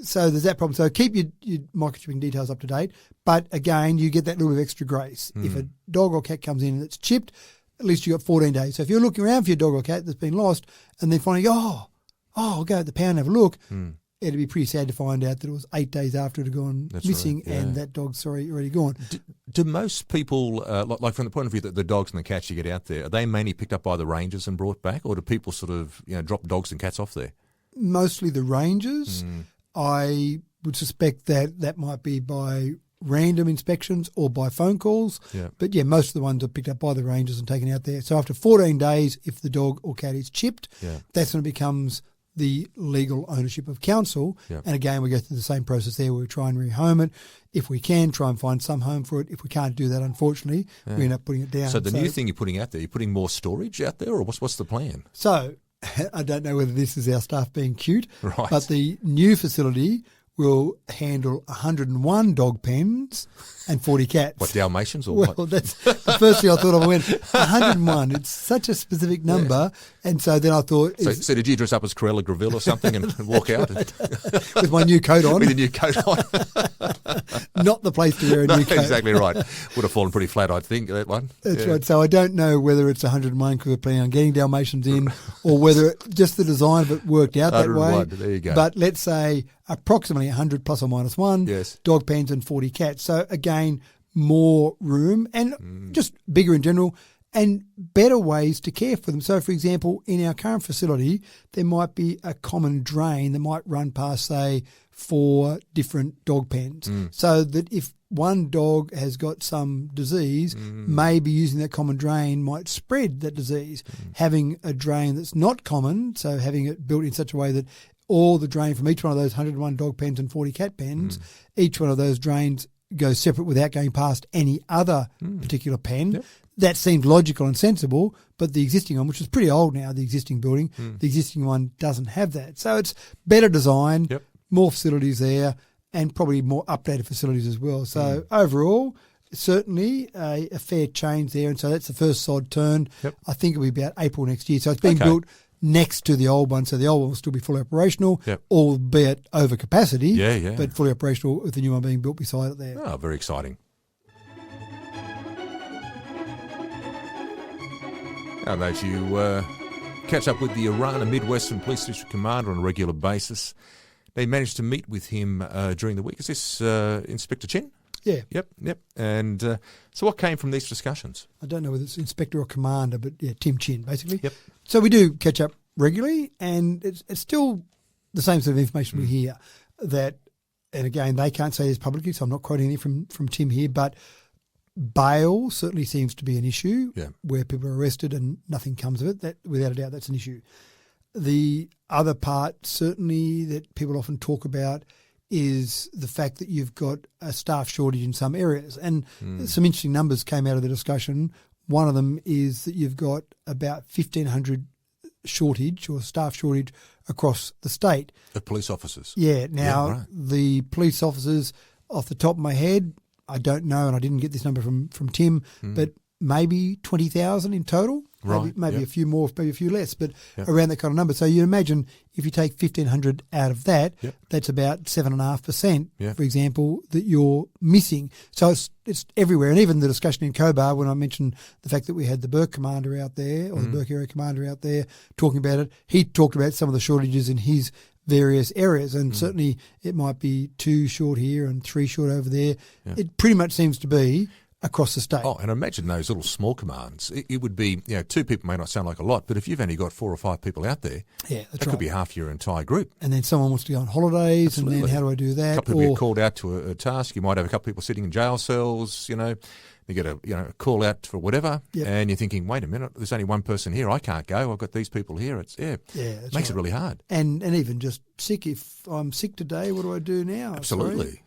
So there's that problem. So keep your microchipping details up to date. But again, you get that little bit of extra grace. If a dog or cat comes in and it's chipped, at least you got 14 days. So if you're looking around for your dog or cat that's been lost and then finally go, I'll go at the pound and have a look, it'd be pretty sad to find out that it was 8 days after it had gone missing and that dog's already gone. Do most people, like from the point of view that the dogs and the cats you get out there, are they mainly picked up by the rangers and brought back, or do people sort of drop dogs and cats off there? Mostly the rangers. I would suspect that might be by random inspections or by phone calls. Yeah. But yeah, most of the ones are picked up by the rangers and taken out there. So after 14 days, if the dog or cat is chipped, that's when it becomes the legal ownership of council. Yep. And again, we go through the same process there where we try and rehome it. If we can, try and find some home for it. If we can't do that, unfortunately, we end up putting it down. So the new thing you're putting out there, you're putting more storage out there, or what's the plan? So I don't know whether this is our staff being cute, right, but the new facility will handle 101 dog pens and 40 cats. What, Dalmatians or what? Well, that's the first thing I thought of. I went, 101. It's such a specific number. Yeah. And so then I thought... So did you dress up as Squirrel Graville or something and walk out? With my new coat on. With a new coat on. Not the place to wear a new coat. Exactly right. Would have fallen pretty flat, I think, that one. That's right. So I don't know whether it's 101 because we're planning on getting Dalmatians in or whether just the design of it worked out that way. There you go. But let's say approximately 100 plus or minus one, dog pens and 40 cats. So again, more room and just bigger in general. and better ways to care for them. So, for example, in our current facility, there might be a common drain that might run past, say, 4 different dog pens, so that if one dog has got some disease, maybe using that common drain might spread that disease. Having a drain that's not common, so having it built in such a way that all the drain from each one of those 101 dog pens and 40 cat pens, each one of those drains goes separate without going past any other particular pen. Yep. That seems logical and sensible, but the existing one, which is pretty old now, the existing building, the existing one doesn't have that. So it's better design, more facilities there, and probably more updated facilities as well. So overall, certainly a fair change there. And so that's the first sod turn. I think it'll be about April next year. So it's being built next to the old one. So the old one will still be fully operational, albeit over capacity, but fully operational with the new one being built beside it there. Oh, very exciting. How about you catch up with the Orana Midwestern Police District Commander on a regular basis? They managed to meet with him during the week. Is this Inspector Chin? Yeah. Yep. And so what came from these discussions? I don't know whether it's Inspector or Commander, but yeah, Tim Chin, basically. Yep. So we do catch up regularly, and it's still the same sort of information we hear. That, and again, they can't say this publicly, so I'm not quoting anything from Tim here, but bail certainly seems to be an issue where people are arrested and nothing comes of it. That, without a doubt, that's an issue. The other part, certainly, that people often talk about is the fact that you've got a staff shortage in some areas. And some interesting numbers came out of the discussion. One of them is that you've got about 1,500 shortage or staff shortage across the state. Of police officers? Yeah. Now, the police officers, off the top of my head, I don't know, and I didn't get this number from Tim, but maybe 20,000 in total. Maybe a few more, maybe a few less, but around that kind of number. So you imagine if you take 1,500 out of that, that's about 7.5%, for example, that you're missing. So it's everywhere. And even the discussion in Cobar, when I mentioned the fact that we had the Burke commander out there, or the Burke area commander out there talking about it, he talked about some of the shortages in his various areas, and certainly it might be 2 short here and 3 short over there. It pretty much seems to be across the state. Oh, and imagine those little small commands. It would be, 2 people may not sound like a lot, but if you've only got 4 or 5 people out there, that could be half your entire group. And then someone wants to go on holidays, and then how do I do that? A couple of people get called out to a task. You might have a couple of people sitting in jail cells, you get a call out for whatever, and you're thinking, wait a minute, there's only one person here. I can't go. I've got these people here. It makes it really hard. And even just sick. If I'm sick today, what do I do now? Absolutely.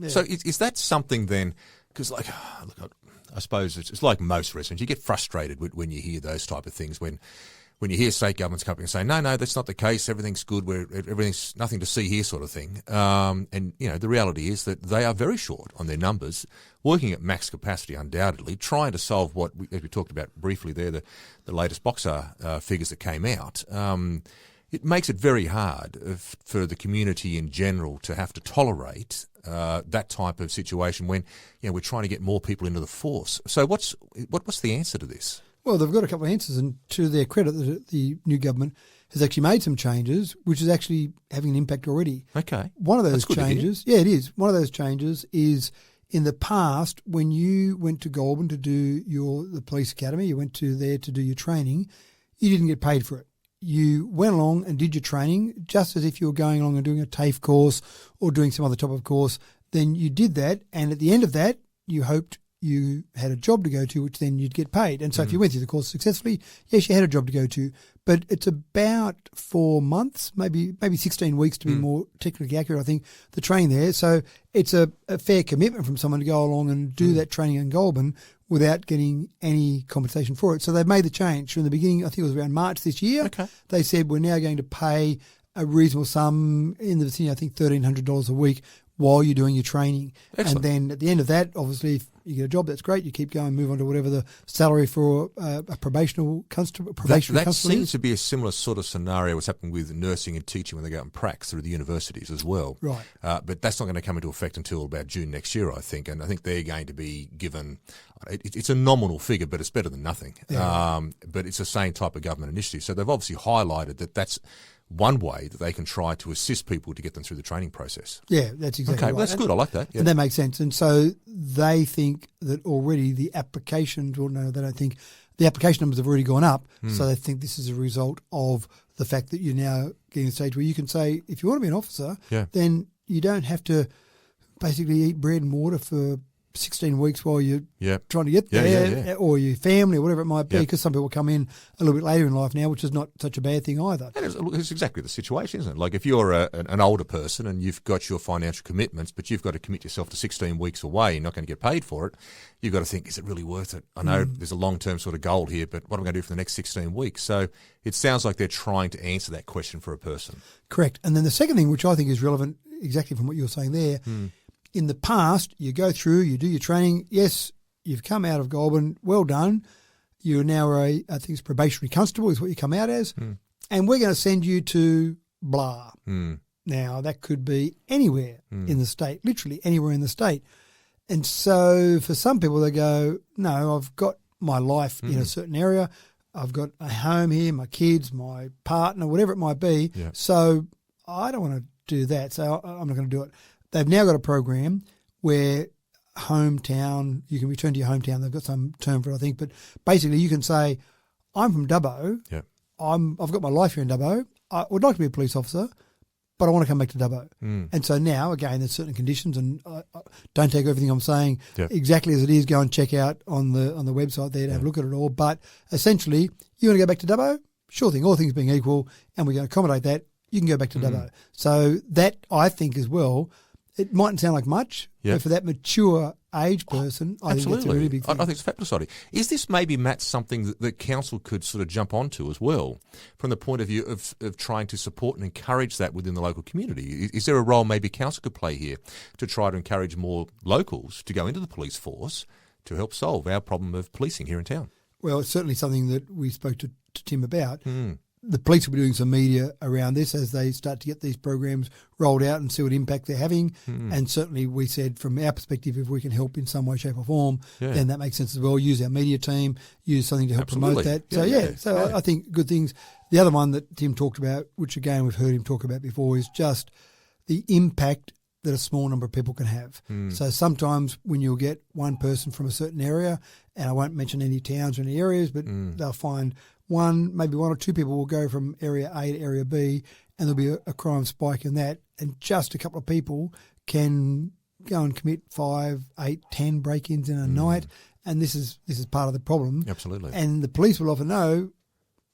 So is that something then? Because, look, I suppose it's like most restaurants. You get frustrated when you hear those type of things. When you hear state governments coming and say, no, that's not the case. Everything's good. Everything's nothing to see here, sort of thing. And the reality is that they are very short on their numbers, working at max capacity, undoubtedly, trying to solve as we talked about briefly there, the latest Boxer figures that came out. It makes it very hard for the community in general to have to tolerate that type of situation when we're trying to get more people into the force. So what's the answer to this? Well, they've got a couple of answers, and to their credit, the new government has actually made some changes, which is actually having an impact already. Okay. One of those changes, it is. One of those changes is in the past when you went to Goulburn to do the police academy, you went there to do your training, you didn't get paid for it. You went along and did your training just as if you were going along and doing a TAFE course or doing some other type of course. Then you did that, and at the end of that, you hoped you had a job to go to, which then you'd get paid. And so if you went through the course successfully, yes, you had a job to go to. But it's about 4 months, maybe 16 weeks to be more technically accurate, I think, the training there. So it's a fair commitment from someone to go along and do that training in Goulburn without getting any compensation for it. So they've made the change. From the beginning, I think it was around March this year, they said we're now going to pay a reasonable sum in the vicinity, I think $1,300 a week while you're doing your training. Excellent. And then at the end of that, obviously, if you get a job, that's great. You keep going, move on to whatever the salary for a probationary constable That seems is. to be a similar sort of scenario what's happening with nursing and teaching when they go out and pracs through the universities as well. Right. But that's not going to come into effect until about June next year, I think. And I think they're going to be given it's a nominal figure, but it's better than nothing. Yeah. But it's the same type of government initiative. So they've obviously highlighted that that's one way that they can try to assist people to get them through the training process. Yeah, that's exactly right. Okay, well, that's good. I like that. Yeah. And that makes sense. And so they think that already the applications, well, no, they don't think, the application numbers have already gone up, so they think this is a result of the fact that you're now getting to a stage where you can say, if you want to be an officer, then you don't have to basically eat bread and water for 16 weeks while you're trying to get there, or your family or whatever it might be, because some people come in a little bit later in life now, which is not such a bad thing either. And it's exactly the situation, isn't it? Like if you're an older person and you've got your financial commitments, but you've got to commit yourself to 16 weeks away, you're not going to get paid for it, you've got to think, is it really worth it? I know there's a long-term sort of goal here, but what am I going to do for the next 16 weeks? So it sounds like they're trying to answer that question for a person. Correct. And then the second thing, which I think is relevant exactly from what you were saying there, in the past, you go through, you do your training. Yes, you've come out of Goulburn. Well done. You're now I think it's probationary constable is what you come out as. And we're going to send you to blah. Now, that could be anywhere in the state, literally anywhere in the state. And so for some people, they go, no, I've got my life in a certain area. I've got a home here, my kids, my partner, whatever it might be. So I don't want to do that. So I'm not going to do it. They've now got a program where hometown, you can return to your hometown. They've got some term for it, I think. But basically you can say, I'm from Dubbo. I've got my life here in Dubbo. I would like to be a police officer, but I want to come back to Dubbo. And so now, again, there's certain conditions, and don't take everything I'm saying exactly as it is. Go and check out on the website there to have a look at it all. But essentially, you want to go back to Dubbo? Sure thing, all things being equal, and we're going to accommodate that. You can go back to Dubbo. So that, I think, as well, it mightn't sound like much, but for that mature age person, I think that's a really big thing. I think it's a fabulous idea. Is this maybe, Matt, something that council could sort of jump onto as well, from the point of view of trying to support and encourage that within the local community? Is there a role maybe council could play here to try to encourage more locals to go into the police force to help solve our problem of policing here in town? Well, it's certainly something that we spoke to Tim about. The police will be doing some media around this as they start to get these programs rolled out and see what impact they're having. And certainly we said from our perspective, if we can help in some way, shape or form, then that makes sense as well. Use our media team, use something to help promote that. So I think good things. The other one that Tim talked about, which again we've heard him talk about before, is just the impact that a small number of people can have. So sometimes when you'll get one person from a certain area, and I won't mention any towns or any areas, but they'll find maybe one or two people will go from area A to area B, and there'll be a crime spike in that, and just a couple of people can go and commit 5, 8, 10 break-ins in a night, and this is part of the problem. Absolutely. And the police will often know,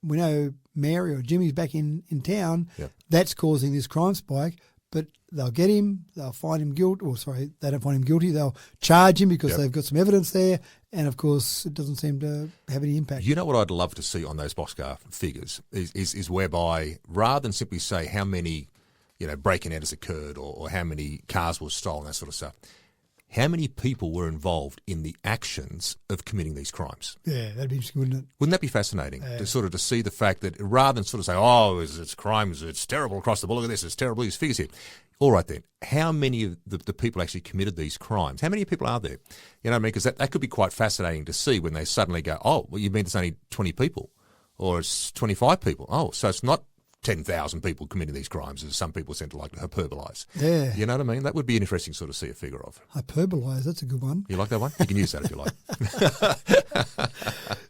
we know Mary or Jimmy's back in town, that's causing this crime spike, but they'll get him, they'll find him guilty, they don't find him guilty, they'll charge him because they've got some evidence there, and of course it doesn't seem to have any impact. You know what I'd love to see on those boxcar figures is whereby, rather than simply say how many break-in has occurred or how many cars were stolen, that sort of stuff, how many people were involved in the actions of committing these crimes? Yeah, that'd be interesting, wouldn't it? Wouldn't that be fascinating to see the fact that rather than sort of say, oh, it's crimes, it's terrible across the board, look at this, it's terrible, these figures here. All right then, how many of the people actually committed these crimes? How many people are there? You know what I mean? Because that could be quite fascinating to see when they suddenly go, oh, well, you mean there's only 20 people or it's 25 people? Oh, so it's not 10,000 people committing these crimes, as some people tend to like to hyperbolise. Yeah. You know what I mean? That would be an interesting sort of see a figure of. Hyperbolise, that's a good one. You like that one? You can use that if you like.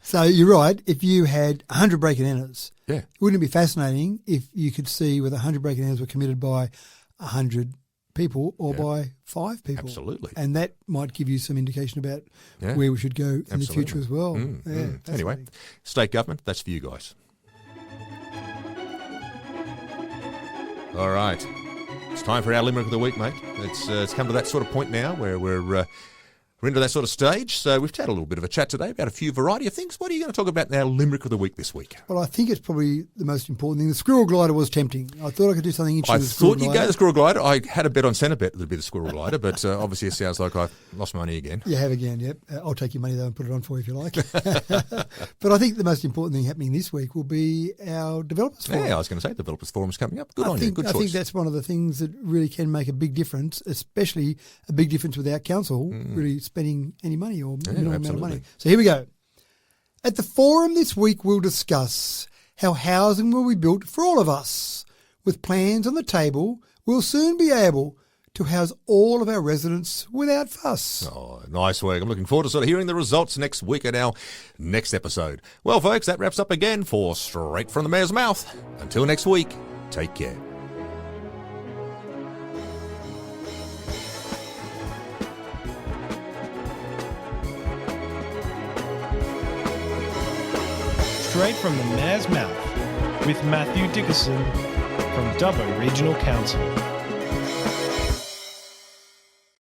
So you're right. If you had 100 break-in enters, yeah, wouldn't it be fascinating if you could see whether 100 break-in enters were committed by 100 people or by 5 people? Absolutely. And that might give you some indication about where we should go in the future as well. Anyway, state government, that's for you guys. All right. It's time for our Limerick of the Week, mate. It's come to that sort of point now where we're into that sort of stage. So we've had a little bit of a chat today about a few variety of things. What are you going to talk about in our Limerick of the Week this week? Well, I think it's probably the most important thing. The squirrel glider was tempting. I thought I could do something interesting with the squirrel glider. I thought you'd go the squirrel glider. I had a bet on centre bet that it'd be the squirrel glider, but obviously it sounds like I've lost money again. You have again, yep. I'll take your money though and put it on for you if you like. But I think the most important thing happening this week will be our Developers Forum. Yeah, I was going to say Developers Forum's coming up. Good on you. Good choice. I think that's one of the things that really can make a big difference, especially a big difference without council really spending any money or minimal amount of money. So here we go. At the forum this week, we'll discuss how housing will be built for all of us. With plans on the table, we'll soon be able to house all of our residents without fuss. Oh, nice work. I'm looking forward to sort of hearing the results next week in our next episode. Well, folks, that wraps up again for Straight from the Mayor's Mouth. Until next week, take care. Straight from the Mayor's Mouth with Matthew Dickerson from Dubbo Regional Council.